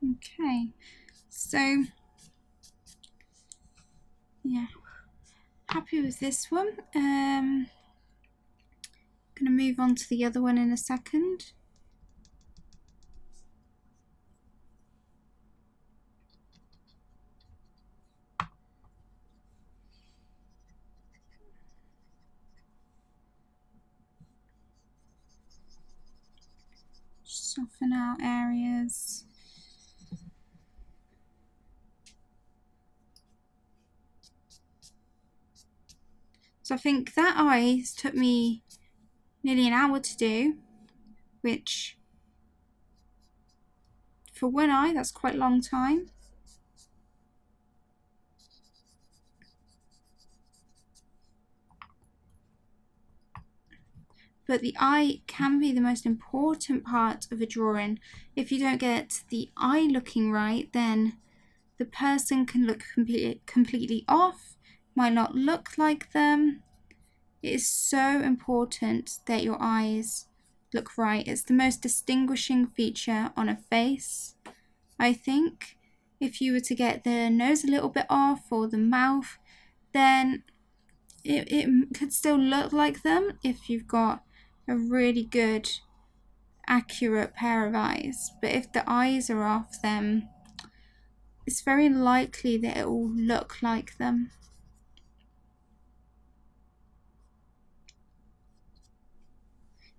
Okay, so yeah, Happy with this one. Gonna move on to the other one in a second. Soften out areas. So I think that eyes took me nearly an hour to do, which for one eye, that's quite a long time. But the eye can be the most important part of a drawing. If you don't get the eye looking right, then the person can look completely off, might not look like them. It is so important that your eyes look right. It's the most distinguishing feature on a face, I think. If you were to get the nose a little bit off or the mouth, then it could still look like them if you've got a really good, accurate pair of eyes. But if the eyes are off, then it's very likely that it will look like them.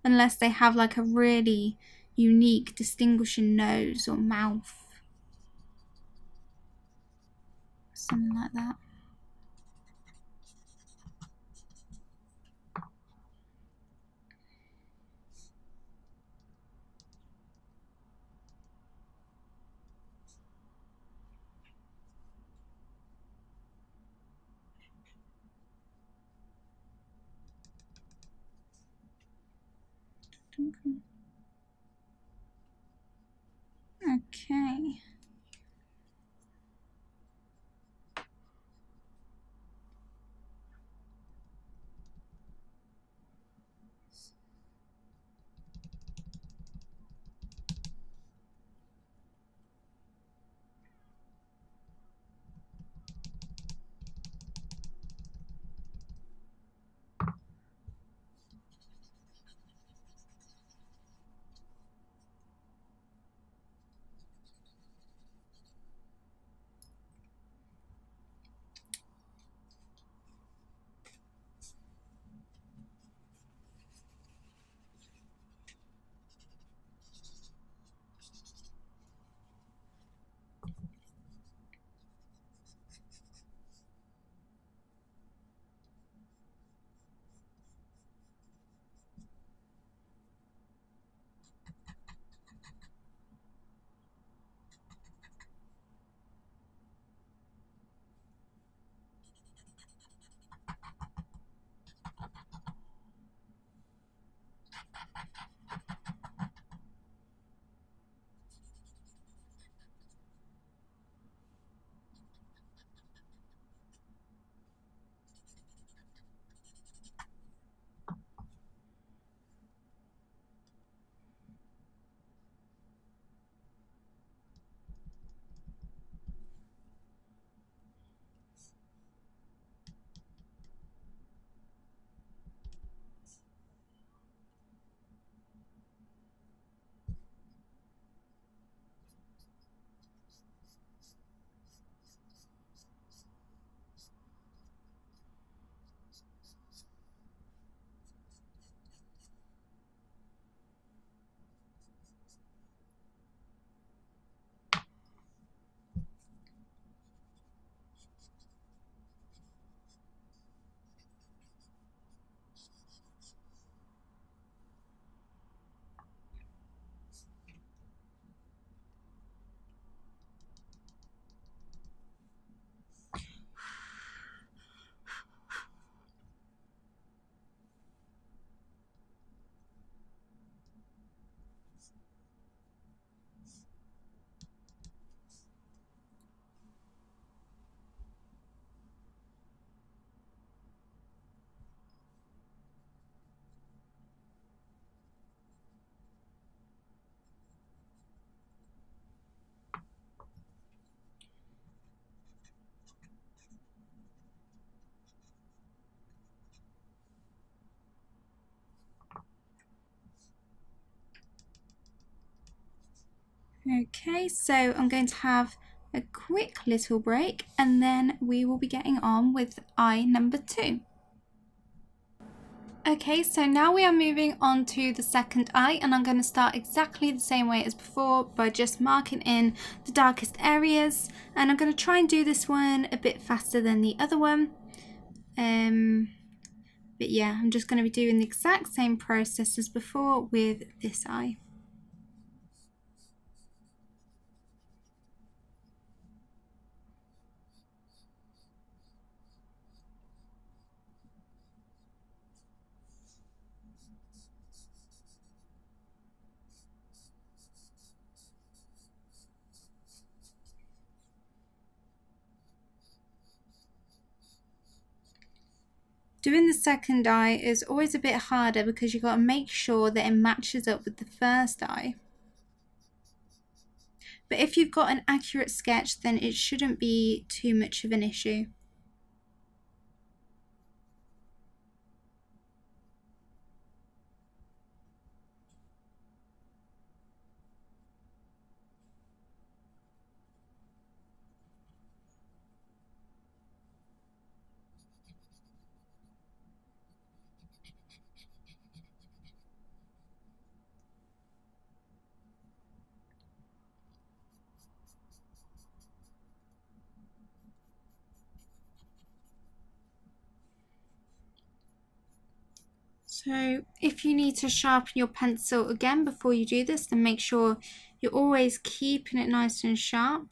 Unless they have like a really unique, distinguishing nose or mouth. Something like that. Okay. Okay, so I'm going to have a quick little break and then we will be getting on with eye number 2. Okay, so now we are moving on to the second eye, and I'm going to start exactly the same way as before by just marking in the darkest areas, and I'm going to try and do this one a bit faster than the other one. But yeah, I'm just going to be doing the exact same process as before with this eye. Doing the second eye is always a bit harder because you've got to make sure that it matches up with the first eye. But if you've got an accurate sketch, then it shouldn't be too much of an issue. So if you need to sharpen your pencil again before you do this, then make sure you're always keeping it nice and sharp.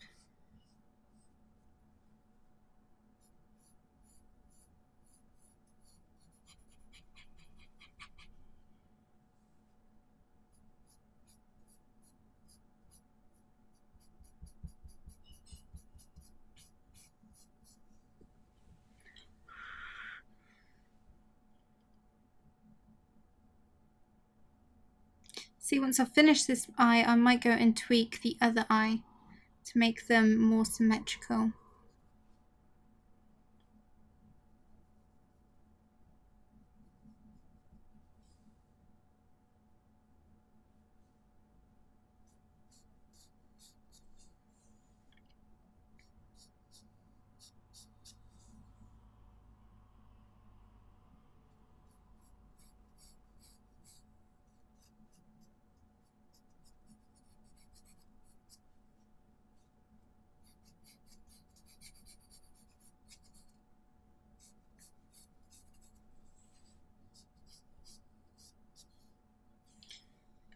See, once I've finished this eye, I might go and tweak the other eye to make them more symmetrical.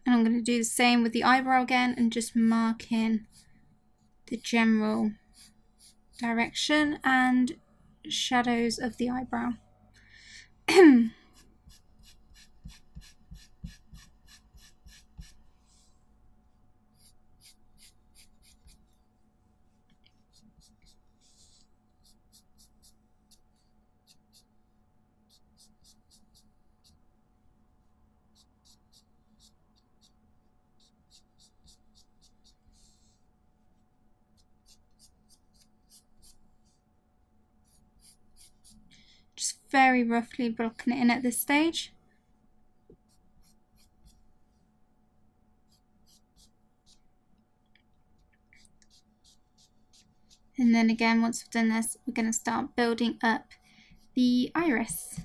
And I'm going to do the same with the eyebrow again and just mark in the general direction and shadows of the eyebrow. Just very roughly blocking it in at this stage. And then again, once we've done this, we're going to start building up the iris.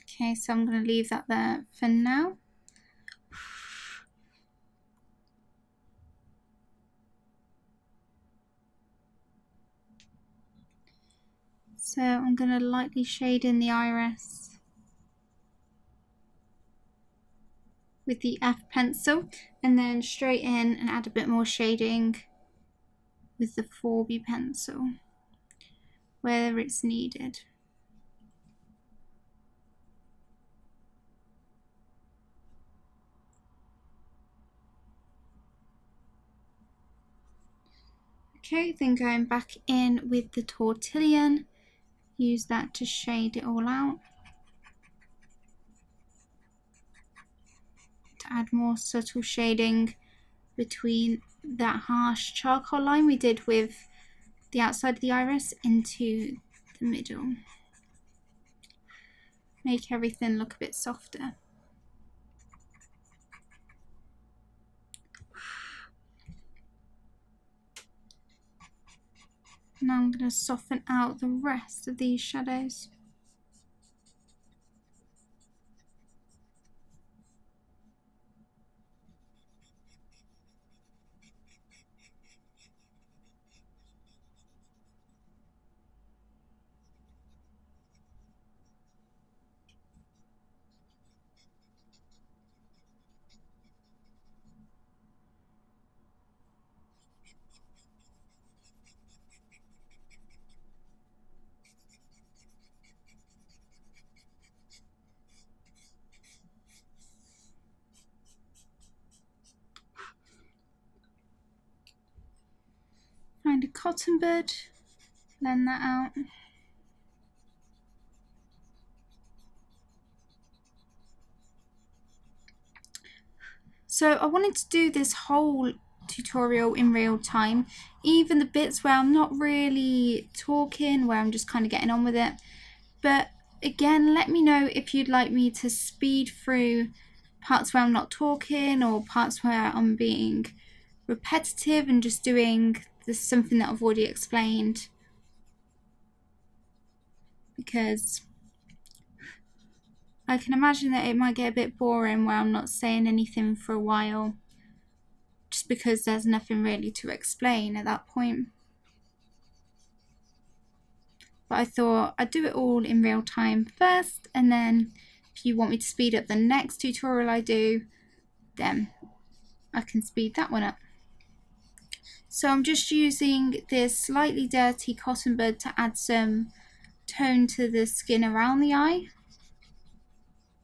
Okay, so I'm going to leave that there for now. So I'm going to lightly shade in the iris with the F pencil, and then straight in and add a bit more shading with the 4B pencil where it's needed. Okay, then going back in with the Tortillon, use that to shade it all out, to add more subtle shading between that harsh charcoal line we did with the outside of the iris into the middle. Make everything look a bit softer. Now I'm going to soften out the rest of these shadows. Find a cotton bud, blend that out. So I wanted to do this whole tutorial in real time, even the bits where I'm not really talking, where I'm just kind of getting on with it. But again, let me know if you'd like me to speed through parts where I'm not talking or parts where I'm being repetitive and just doing something that I've already explained, because I can imagine that it might get a bit boring where I'm not saying anything for a while, just because there's nothing really to explain at that point. But I thought I'd do it all in real time first, and then if you want me to speed up the next tutorial I do, then I can speed that one up. So I'm just using this slightly dirty cotton bud to add some tone to the skin around the eye.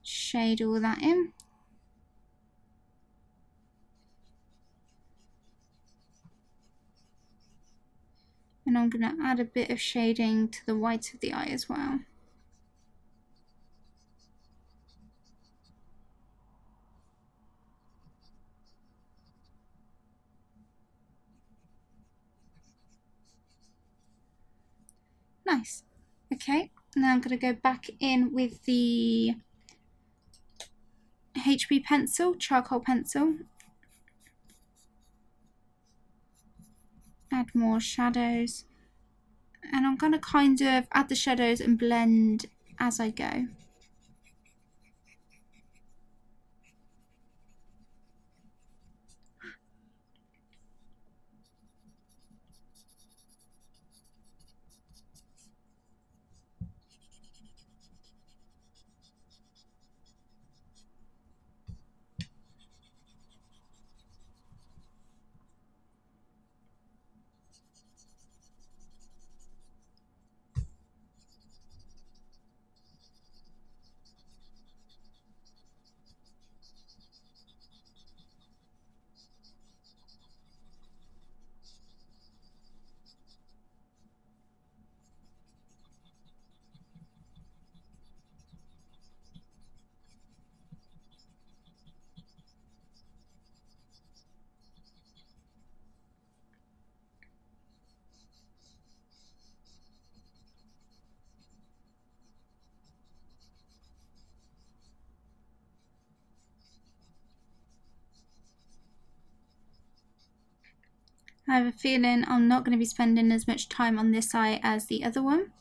Shade all that in. And I'm going to add a bit of shading to the white of the eye as well. Nice. Okay, now I'm going to go back in with the HB pencil, charcoal pencil. Add more shadows. And I'm going to kind of add the shadows and blend as I go. I have a feeling I'm not going to be spending as much time on this eye as the other one.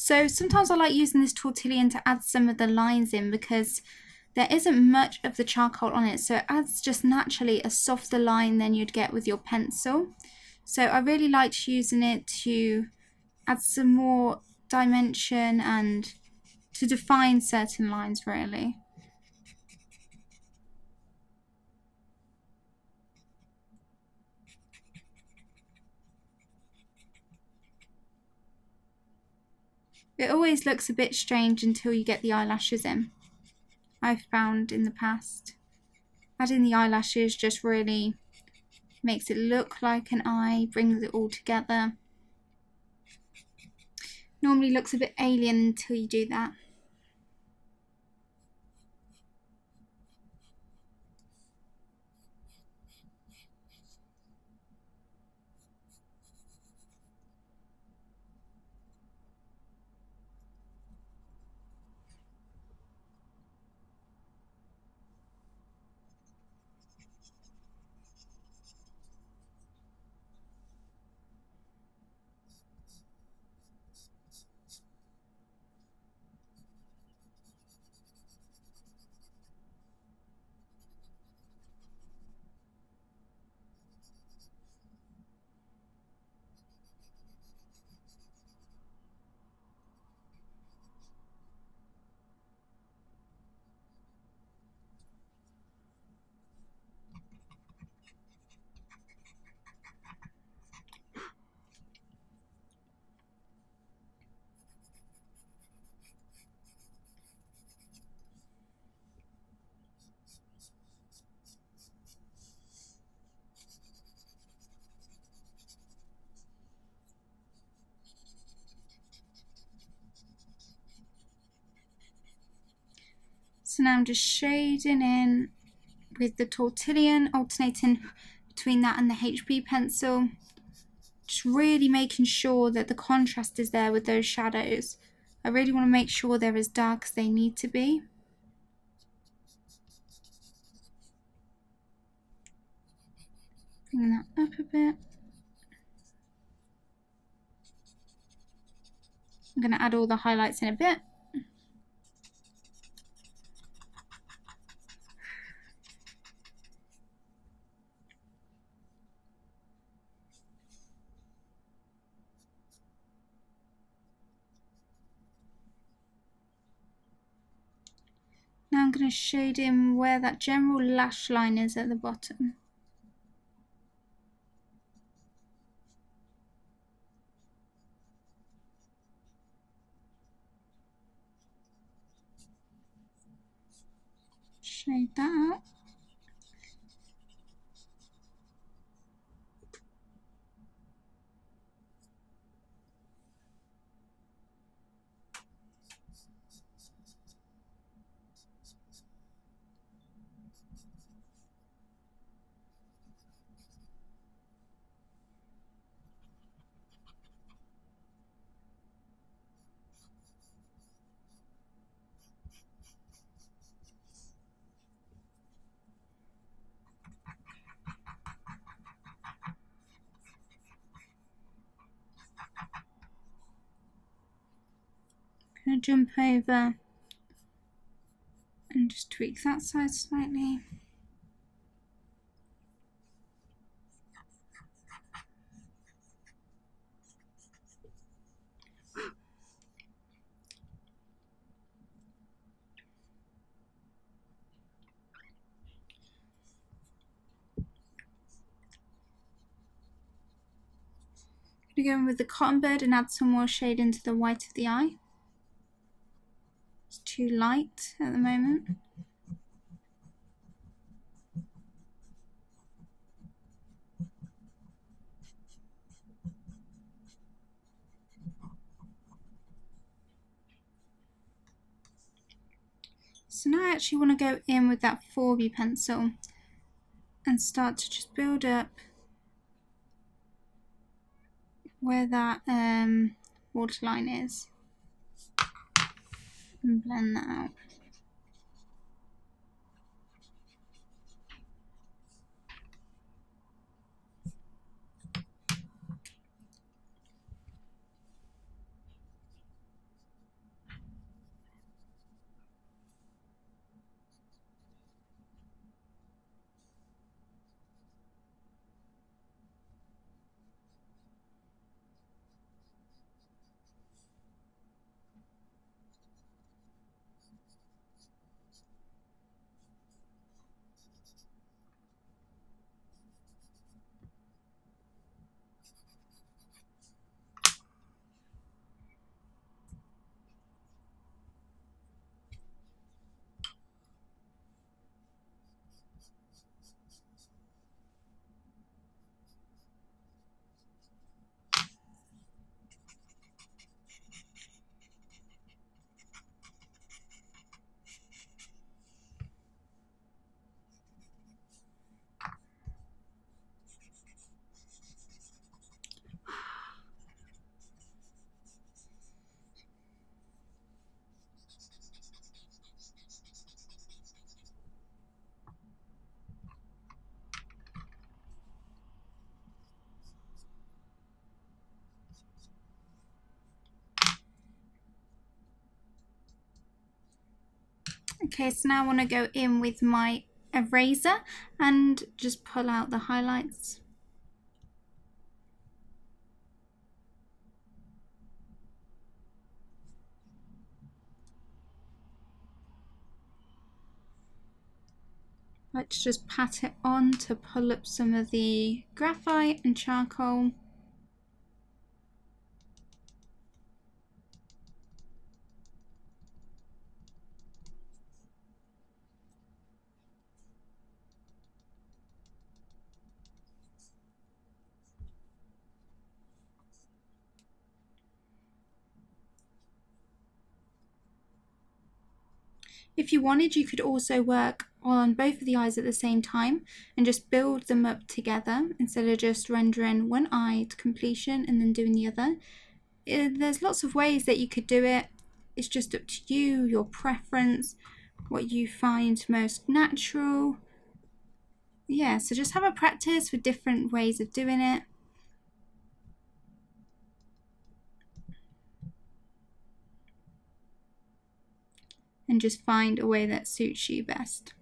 So sometimes I like using this tortillon to add some of the lines in, because there isn't much of the charcoal on it, so it adds just naturally a softer line than you'd get with your pencil. So I really liked using it to add some more dimension and to define certain lines, really. It always looks a bit strange until you get the eyelashes in. I've found in the past. Adding the eyelashes just really makes it look like an eye, brings it all together. Normally looks a bit alien until you do that. So now I'm just shading in with the Tortillon, alternating between that and the HB pencil. Just really making sure that the contrast is there with those shadows. I really want to make sure they're as dark as they need to be. Bring that up a bit. I'm going to add all the highlights in a bit. Now I'm going to shade in where that general lash line is at the bottom. Shade that out. I'm going to jump over and just tweak that side slightly. I'm going to go in with the Cotton Bird and add some more shade into the white of the eye. It's too light at the moment. So now I actually want to go in with that 4B pencil and start to just build up where that waterline is and blend that out. Okay, so now I want to go in with my eraser and just pull out the highlights. Let's just pat it on to pull up some of the graphite and charcoal. If you wanted, you could also work on both of the eyes at the same time and just build them up together instead of just rendering one eye to completion and then doing the other. There's lots of ways that you could do it. It's just up to you, your preference, what you find most natural. Yeah, so just have a practice with different ways of doing it. And just find a way that suits you best.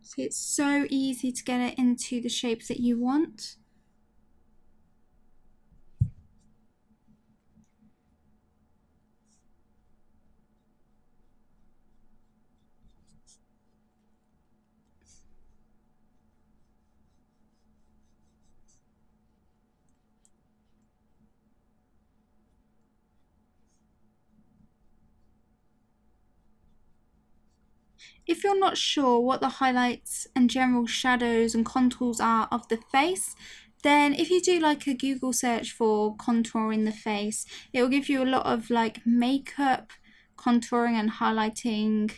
So it's so easy to get it into the shapes that you want. If you're not sure what the highlights and general shadows and contours are of the face, then if you do like a Google search for contouring the face, it will give you a lot of like makeup contouring and highlighting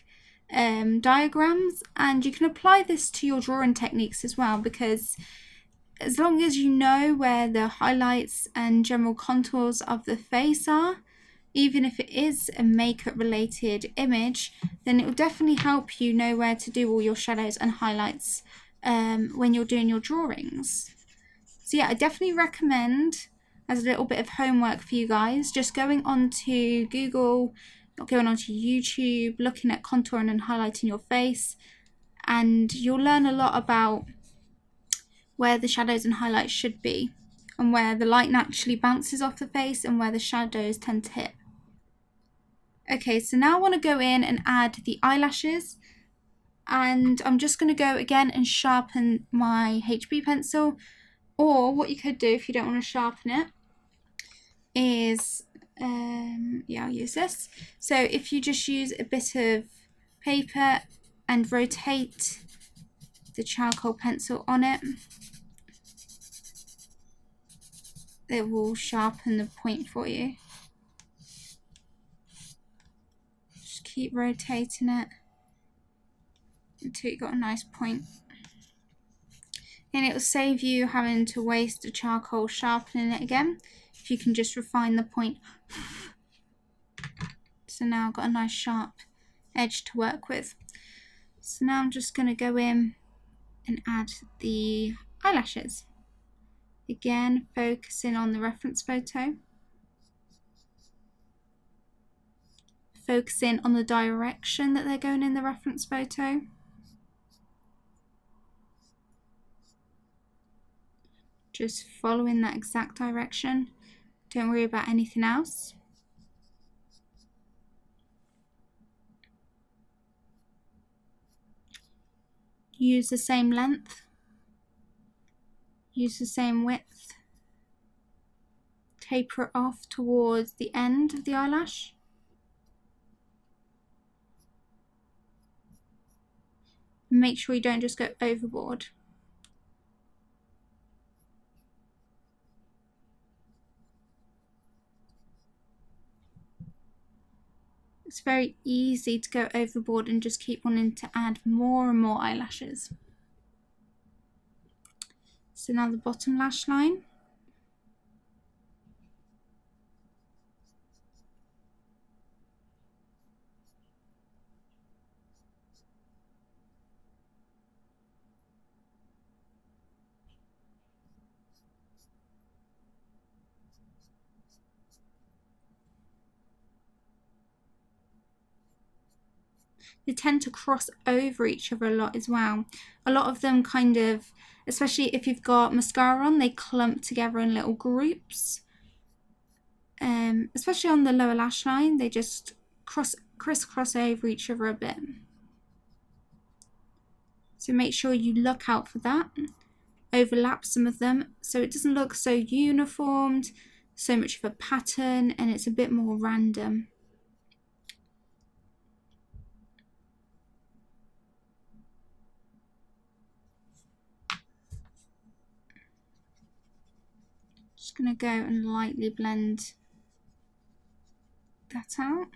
diagrams, and you can apply this to your drawing techniques as well, because as long as you know where the highlights and general contours of the face are, even if it is a makeup related image, then it will definitely help you know where to do all your shadows and highlights when you're doing your drawings. So yeah, I definitely recommend, as a little bit of homework for you guys, just going onto Google, going onto YouTube, looking at contouring and highlighting your face, and you'll learn a lot about where the shadows and highlights should be, and where the light naturally bounces off the face and where the shadows tend to hit. Okay, so now I want to go in and add the eyelashes, and I'm just going to go again and sharpen my HB pencil, or what you could do if you don't want to sharpen it is, I'll use this. So if you just use a bit of paper and rotate the charcoal pencil on it, it will sharpen the point for you. Just keep rotating it until you got a nice point. And it will save you having to waste the charcoal sharpening it again if you can just refine the point. So now I've got a nice sharp edge to work with. So now I'm just going to go in and add the eyelashes. Again, focusing on the reference photo. Focusing on the direction that they're going in the reference photo. Just following that exact direction. Don't worry about anything else. Use the same length. Use the same width. Taper it off towards the end of the eyelash. Make sure you don't just go overboard. It's very easy to go overboard and just keep wanting to add more and more eyelashes. So now the bottom lash line. They tend to cross over each other a lot as well. A lot of them kind of, especially if you've got mascara on, they clump together in little groups. Especially on the lower lash line, they just crisscross over each other a bit. So make sure you look out for that. Overlap some of them so it doesn't look so uniformed, so much of a pattern, and it's a bit more random. Just going to go and lightly blend that out.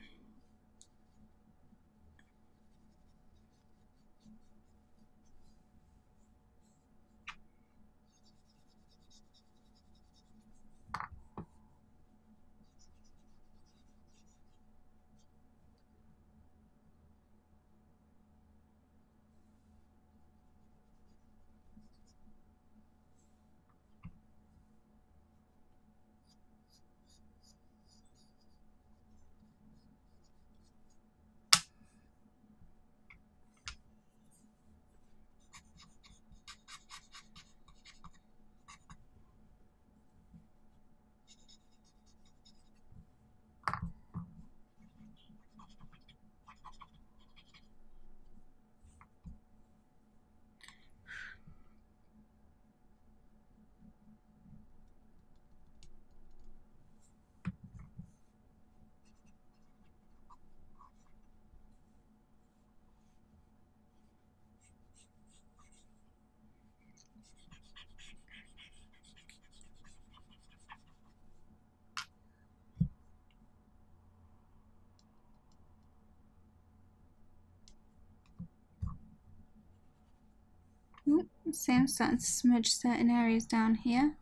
See, I'm starting to smudge certain areas down here.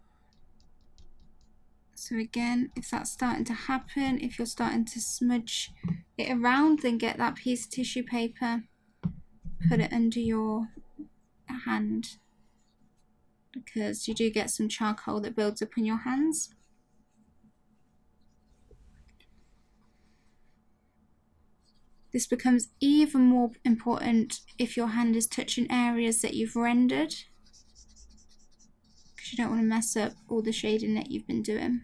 So again, if that's starting to happen, if you're starting to smudge it around, then get that piece of tissue paper, put it under your hand, because you do get some charcoal that builds up in your hands. This becomes even more important if your hand is touching areas that you've rendered, because you don't want to mess up all the shading that you've been doing.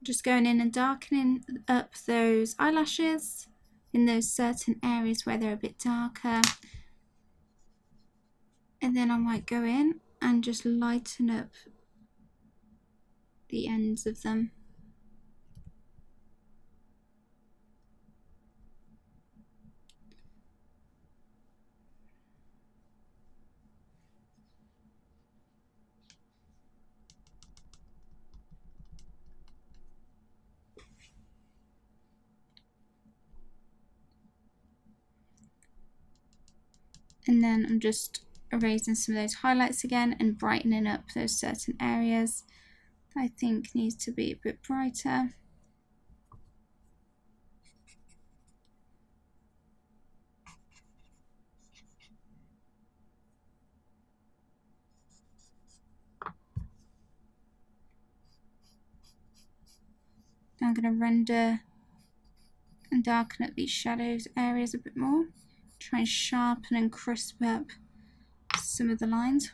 Just going in and darkening up those eyelashes in those certain areas where they're a bit darker. And then I might go in and just lighten up the ends of them. And then I'm just erasing some of those highlights again and brightening up those certain areas that I think needs to be a bit brighter. I'm going to render and darken up these shadows areas a bit more. Try and sharpen and crisp up some of the lines.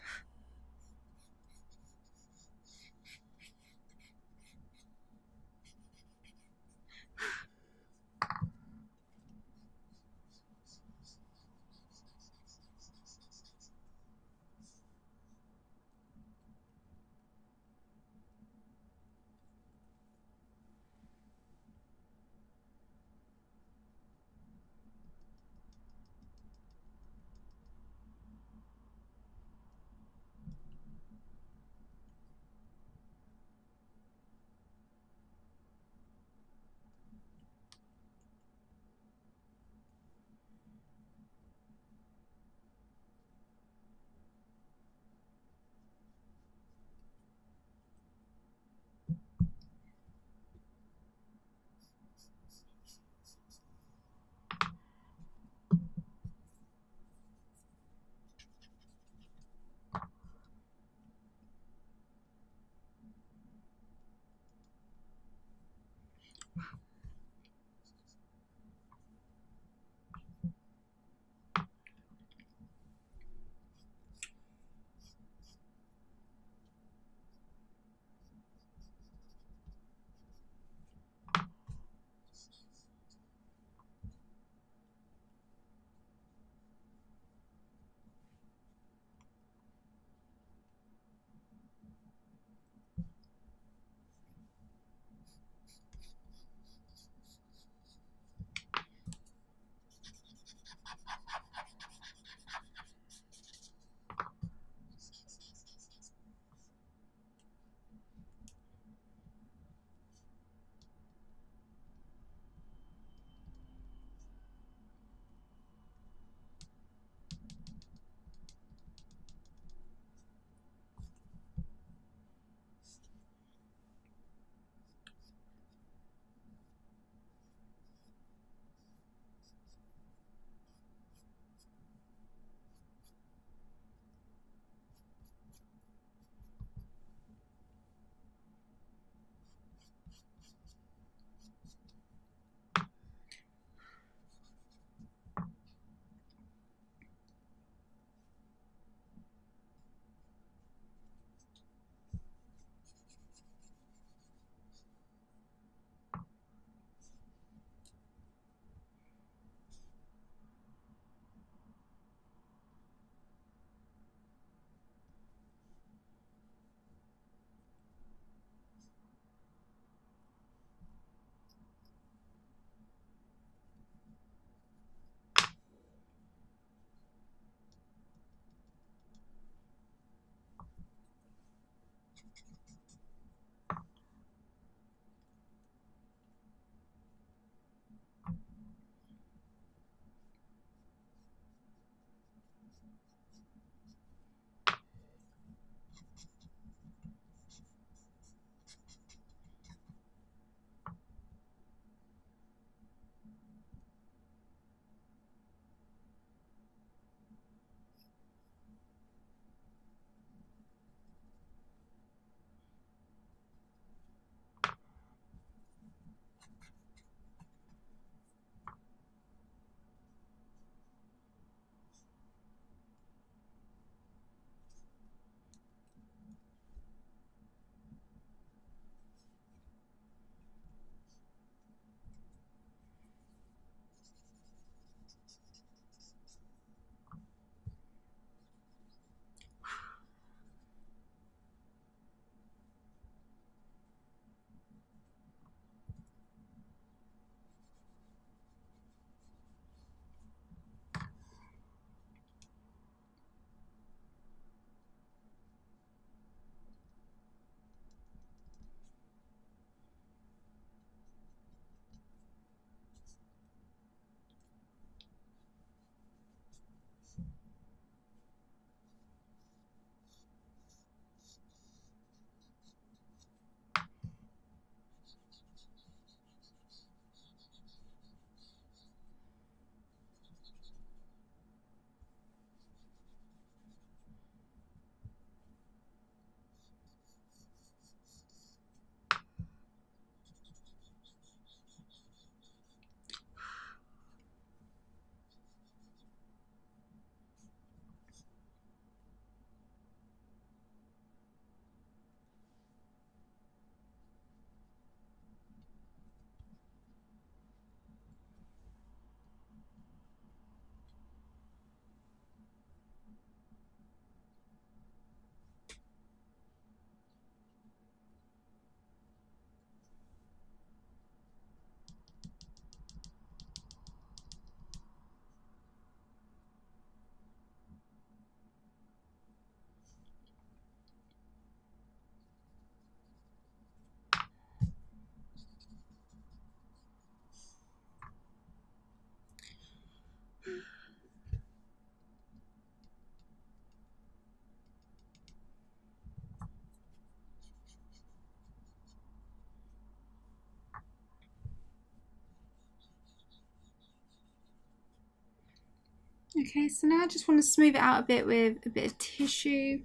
Okay, so now I just want to smooth it out a bit with a bit of tissue.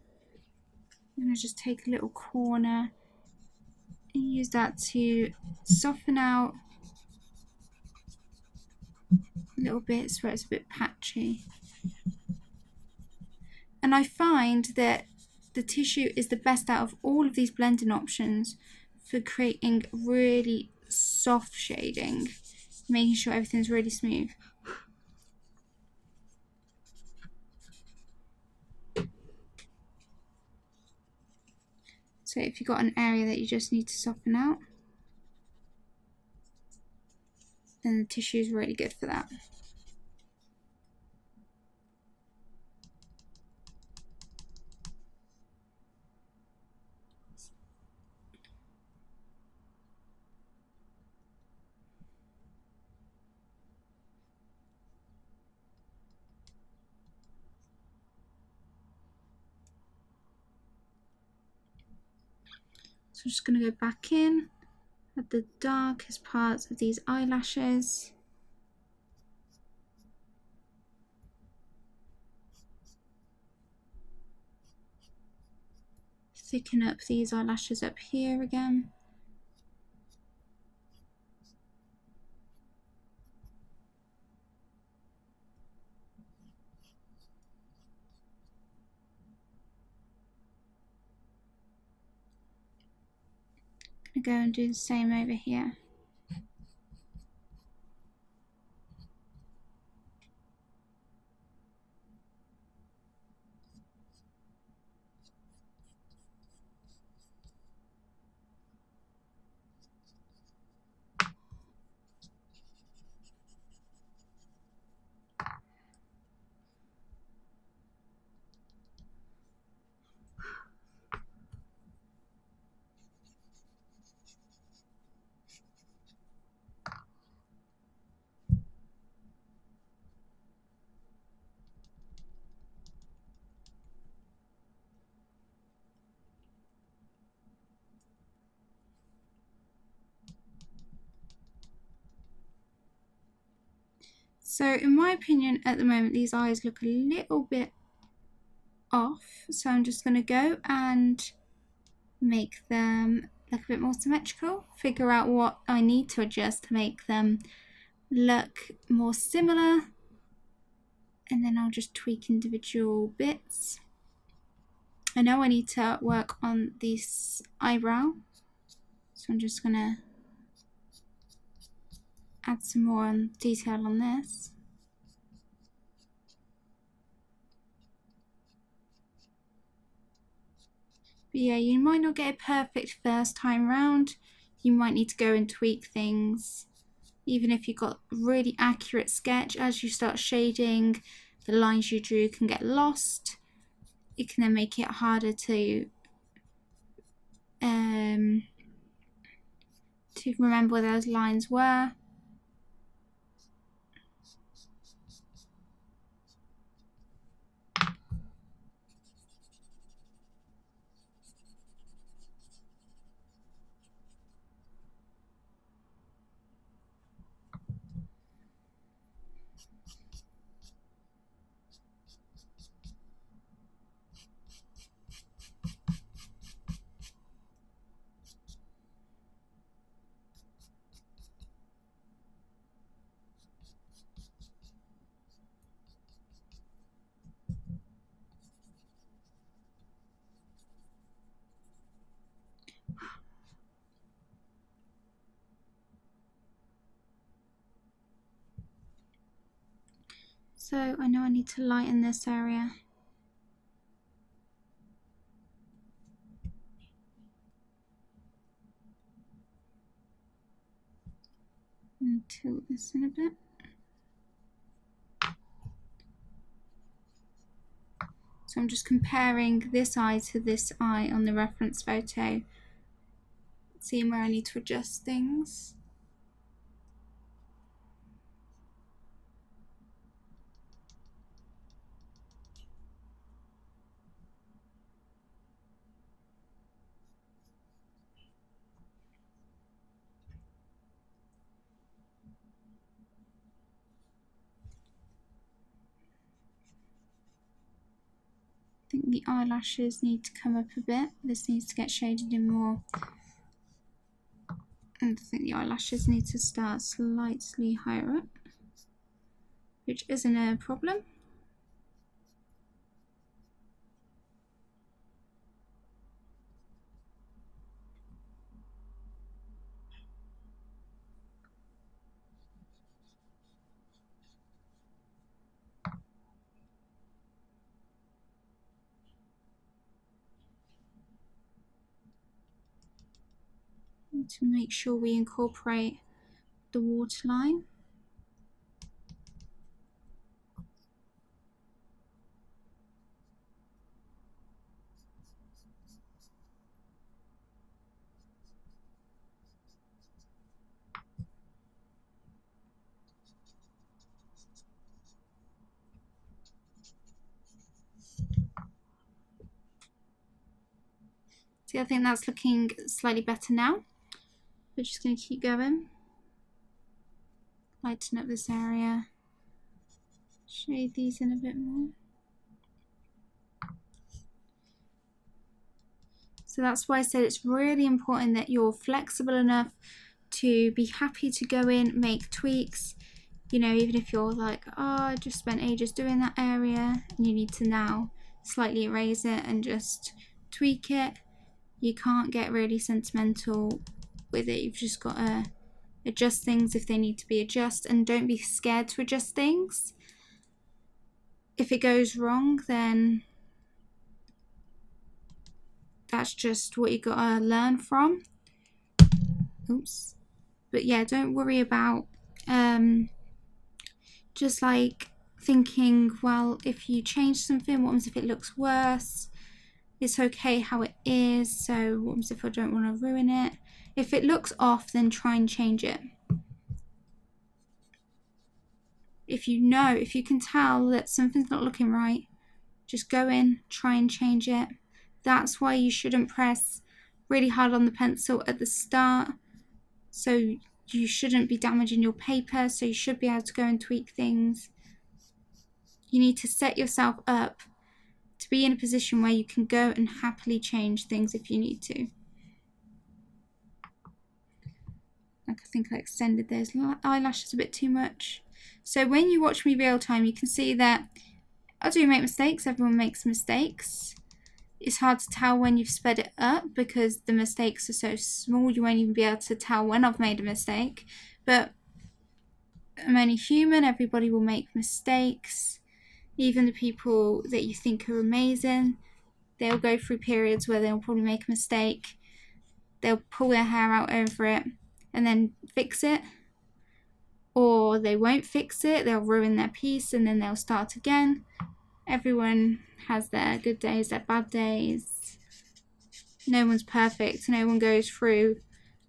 I'm going to just take a little corner and use that to soften out little bits where it's a bit patchy. And I find that the tissue is the best out of all of these blending options for creating really soft shading, making sure everything's really smooth. So if you've got an area that you just need to soften out, then the tissue is really good for that. So I'm just going to go back in at the darkest parts of these eyelashes. Thicken up these eyelashes up here again. I'm going to go and do the same over here. So in my opinion at the moment these eyes look a little bit off, so I'm just going to go and make them look a bit more symmetrical, figure out what I need to adjust to make them look more similar, and then I'll just tweak individual bits. I know I need to work on this eyebrow, so I'm just going to add some more detail on this. But yeah, you might not get it perfect first time round. You might need to go and tweak things. Even if you've got a really accurate sketch, as you start shading, the lines you drew can get lost. It can then make it harder to remember where those lines were. So I know I need to lighten this area. And tilt this in a bit. So I'm just comparing this eye to this eye on the reference photo, seeing where I need to adjust things. think the eyelashes need to come up a bit. This needs to get shaded in more. And I think the eyelashes need to start slightly higher up, which isn't a problem. To make sure we incorporate the waterline. See, I think that's looking slightly better now. We're just going to keep going. Lighten up this area. Shade these in a bit more. So that's why I said it's really important that you're flexible enough to be happy to go in, make tweaks. You know, even if you're like, oh, I just spent ages doing that area, and you need to now slightly erase it and just tweak it. You can't get really sentimental with it. You've just got to adjust things if they need to be adjusted, and don't be scared to adjust things. If it goes wrong, then that's just what you got to learn from. Oops. But yeah, don't worry about just like thinking, well, if you change something, what happens if it looks worse? It's okay how it is, so what happens if I don't want to ruin it? If it looks off, then try and change it. If you can tell that something's not looking right, just go in, try and change it. That's why you shouldn't press really hard on the pencil at the start. So you shouldn't be damaging your paper, so you should be able to go and tweak things. You need to set yourself up to be in a position where you can go and happily change things if you need to. Like, I think I extended those eyelashes a bit too much. So when you watch me real time, you can see that I do make mistakes. Everyone makes mistakes. It's hard to tell when you've sped it up because the mistakes are so small, you won't even be able to tell when I've made a mistake. But I'm only human, everybody will make mistakes. Even the people that you think are amazing, they'll go through periods where they'll probably make a mistake. They'll pull their hair out over it and then fix it. Or they won't fix it, they'll ruin their piece and then they'll start again. Everyone has their good days, their bad days. No one's perfect. No one goes through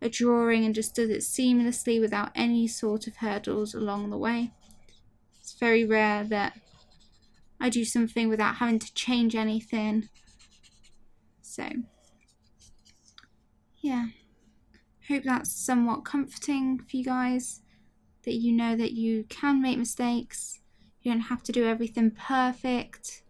a drawing and just does it seamlessly without any sort of hurdles along the way. It's very rare that I do something without having to change anything. So, yeah. Hope that's somewhat comforting for you guys, that you know that you can make mistakes. You don't have to do everything perfect.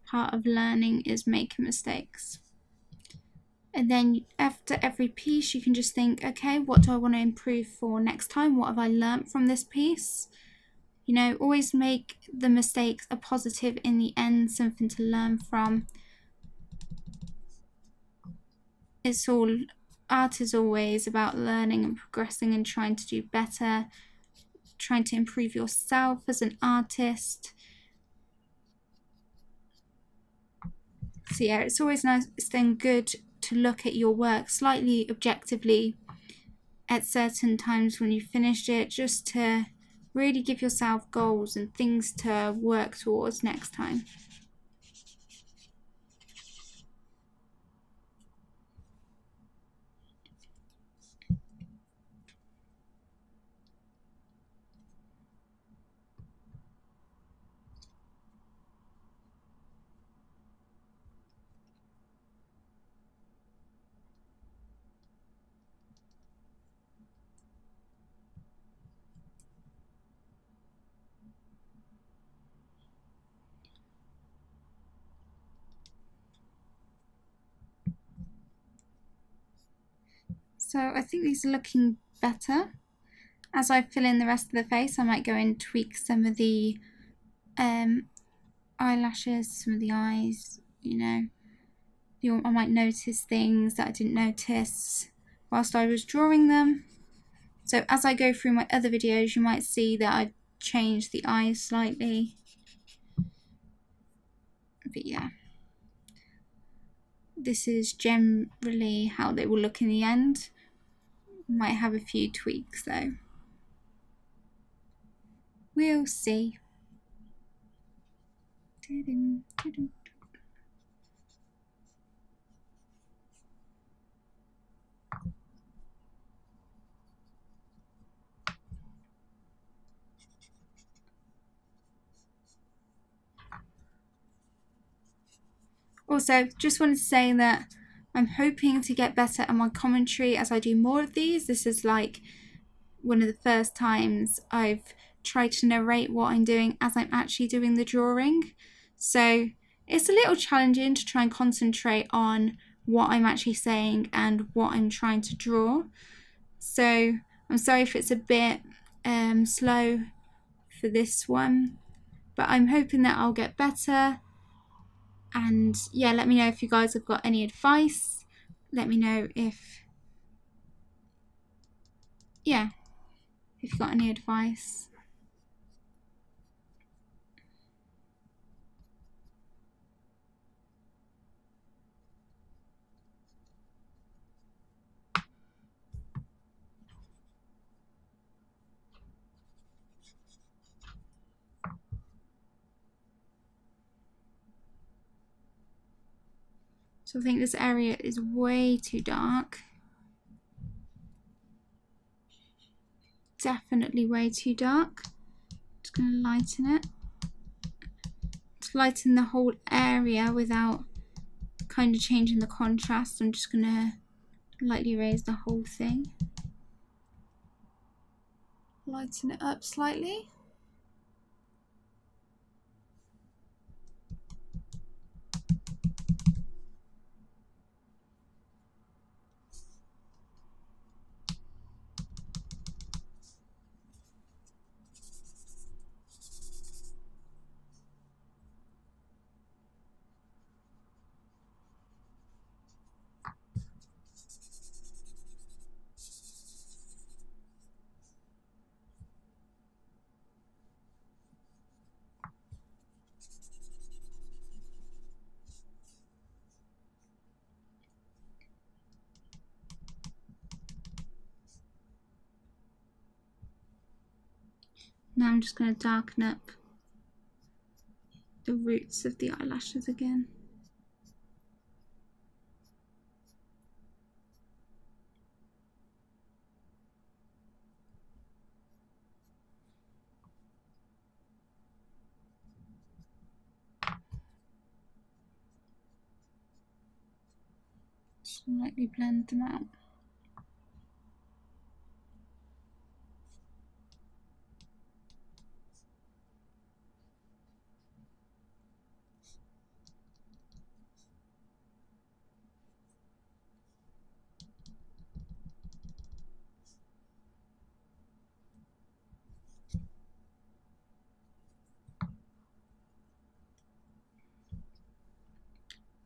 Part of learning is making mistakes. And then after every piece, you can just think, okay, what do I want to improve for next time? What have I learnt from this piece? You know, always make the mistakes a positive in the end, something to learn from. Art is always about learning and progressing and trying to do better, trying to improve yourself as an artist. So yeah, it's always nice, it's then good to look at your work slightly objectively at certain times when you've finished it, just to really give yourself goals and things to work towards next time. So I think these are looking better. As I fill in the rest of the face, I might go and tweak some of the eyelashes, some of the eyes, you know. I might notice things that I didn't notice whilst I was drawing them. So as I go through my other videos, you might see that I've changed the eyes slightly. But yeah, this is generally how they will look in the end. Might have a few tweaks though. We'll see. Also, just wanted to say that I'm hoping to get better at my commentary as I do more of these. This is like one of the first times I've tried to narrate what I'm doing as I'm actually doing the drawing. So it's a little challenging to try and concentrate on what I'm actually saying and what I'm trying to draw. So I'm sorry if it's a bit slow for this one, but I'm hoping that I'll get better. And yeah, let me know if you guys have got any advice. Let me know if you've got any advice. So I think this area is way too dark. Definitely way too dark. Just going to lighten it. To lighten the whole area without kind of changing the contrast, I'm just going to lightly raise the whole thing. Lighten it up slightly. Now I'm just going to darken up the roots of the eyelashes again. Slightly blend them out.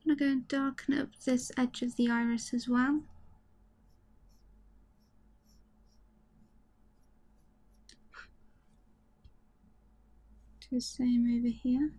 I'm going to go and darken up this edge of the iris as well. Do the same over here.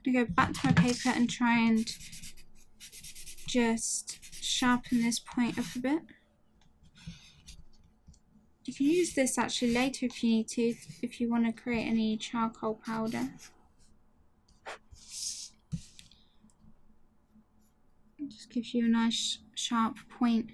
I'm going to go back to my paper and try and just sharpen this point up a bit. You can use this actually later if you need to, if you want to create any charcoal powder. It just gives you a nice sharp point.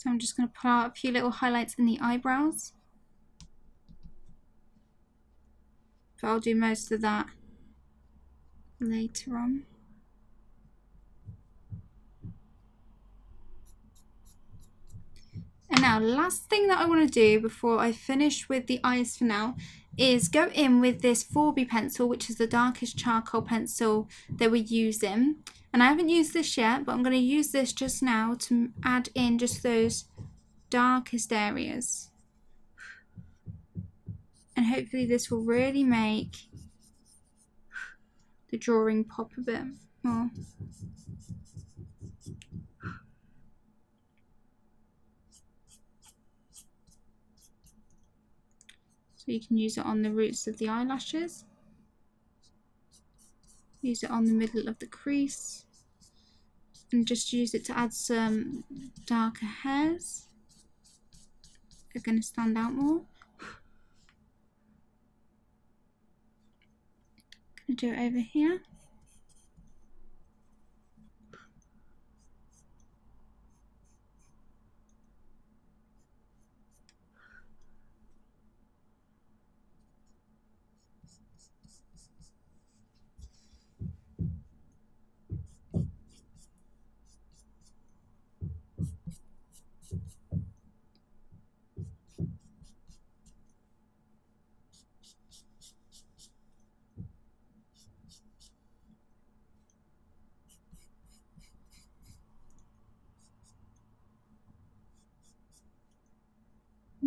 So I'm just going to put out a few little highlights in the eyebrows. But I'll do most of that later on. And now, last thing that I want to do before I finish with the eyes for now is go in with this 4B pencil, which is the darkest charcoal pencil that we're using. And I haven't used this yet, but I'm going to use this just now to add in just those darkest areas. And hopefully this will really make the drawing pop a bit more. So you can use it on the roots of the eyelashes. Use it on the middle of the crease. And just use it to add some darker hairs. They're going to stand out more. Going to do it over here.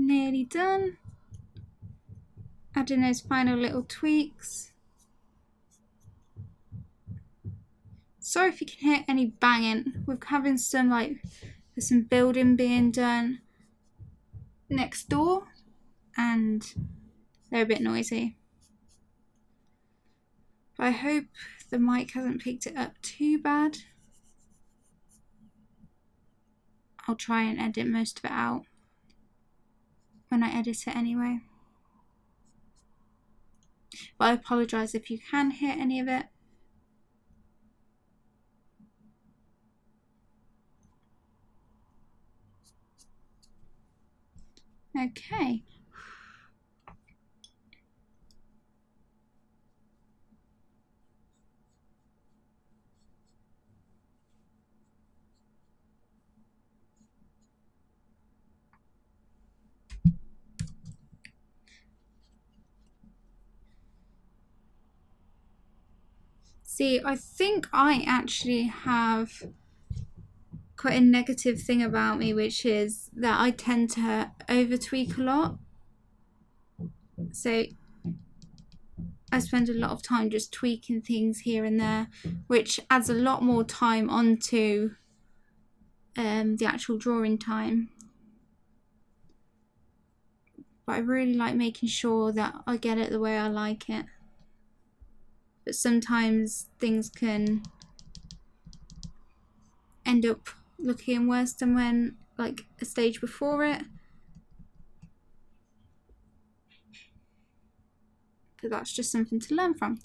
Nearly done. Adding those final little tweaks. Sorry if you can hear any banging. We're having some there's some building being done next door and they're a bit noisy. But I hope the mic hasn't picked it up too bad. I'll try and edit most of it out when I edit it anyway. But I apologise if you can hear any of it. Okay. See, I think I actually have quite a negative thing about me, which is that I tend to over tweak a lot. So I spend a lot of time just tweaking things here and there, which adds a lot more time onto the actual drawing time. But I really like making sure that I get it the way I like it. But sometimes things can end up looking worse than when, like, a stage before it. But that's just something to learn from.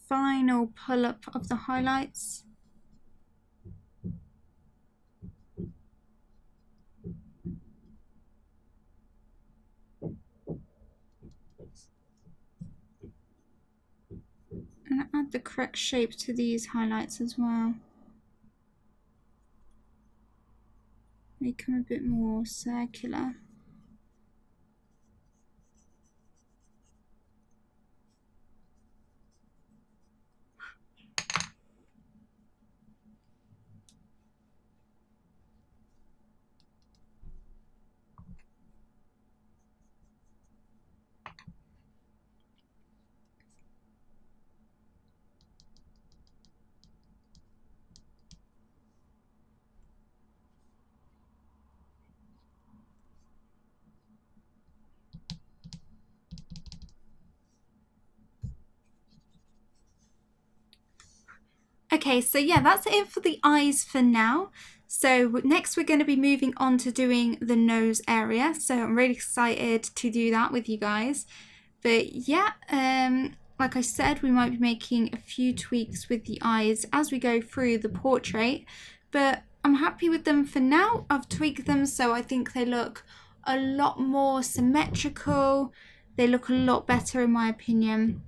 Final pull up of the highlights. And add the correct shape to these highlights as well. Make them a bit more circular. Okay, so yeah, that's it for the eyes for now. So next we're going to be moving on to doing the nose area. So I'm really excited to do that with you guys. But yeah, like I said, we might be making a few tweaks with the eyes as we go through the portrait. But I'm happy with them for now. I've tweaked them so I think they look a lot more symmetrical. They look a lot better in my opinion.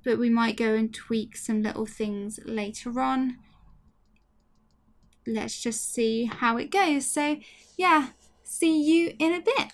But we might go and tweak some little things later on. Let's just see how it goes. So yeah, see you in a bit.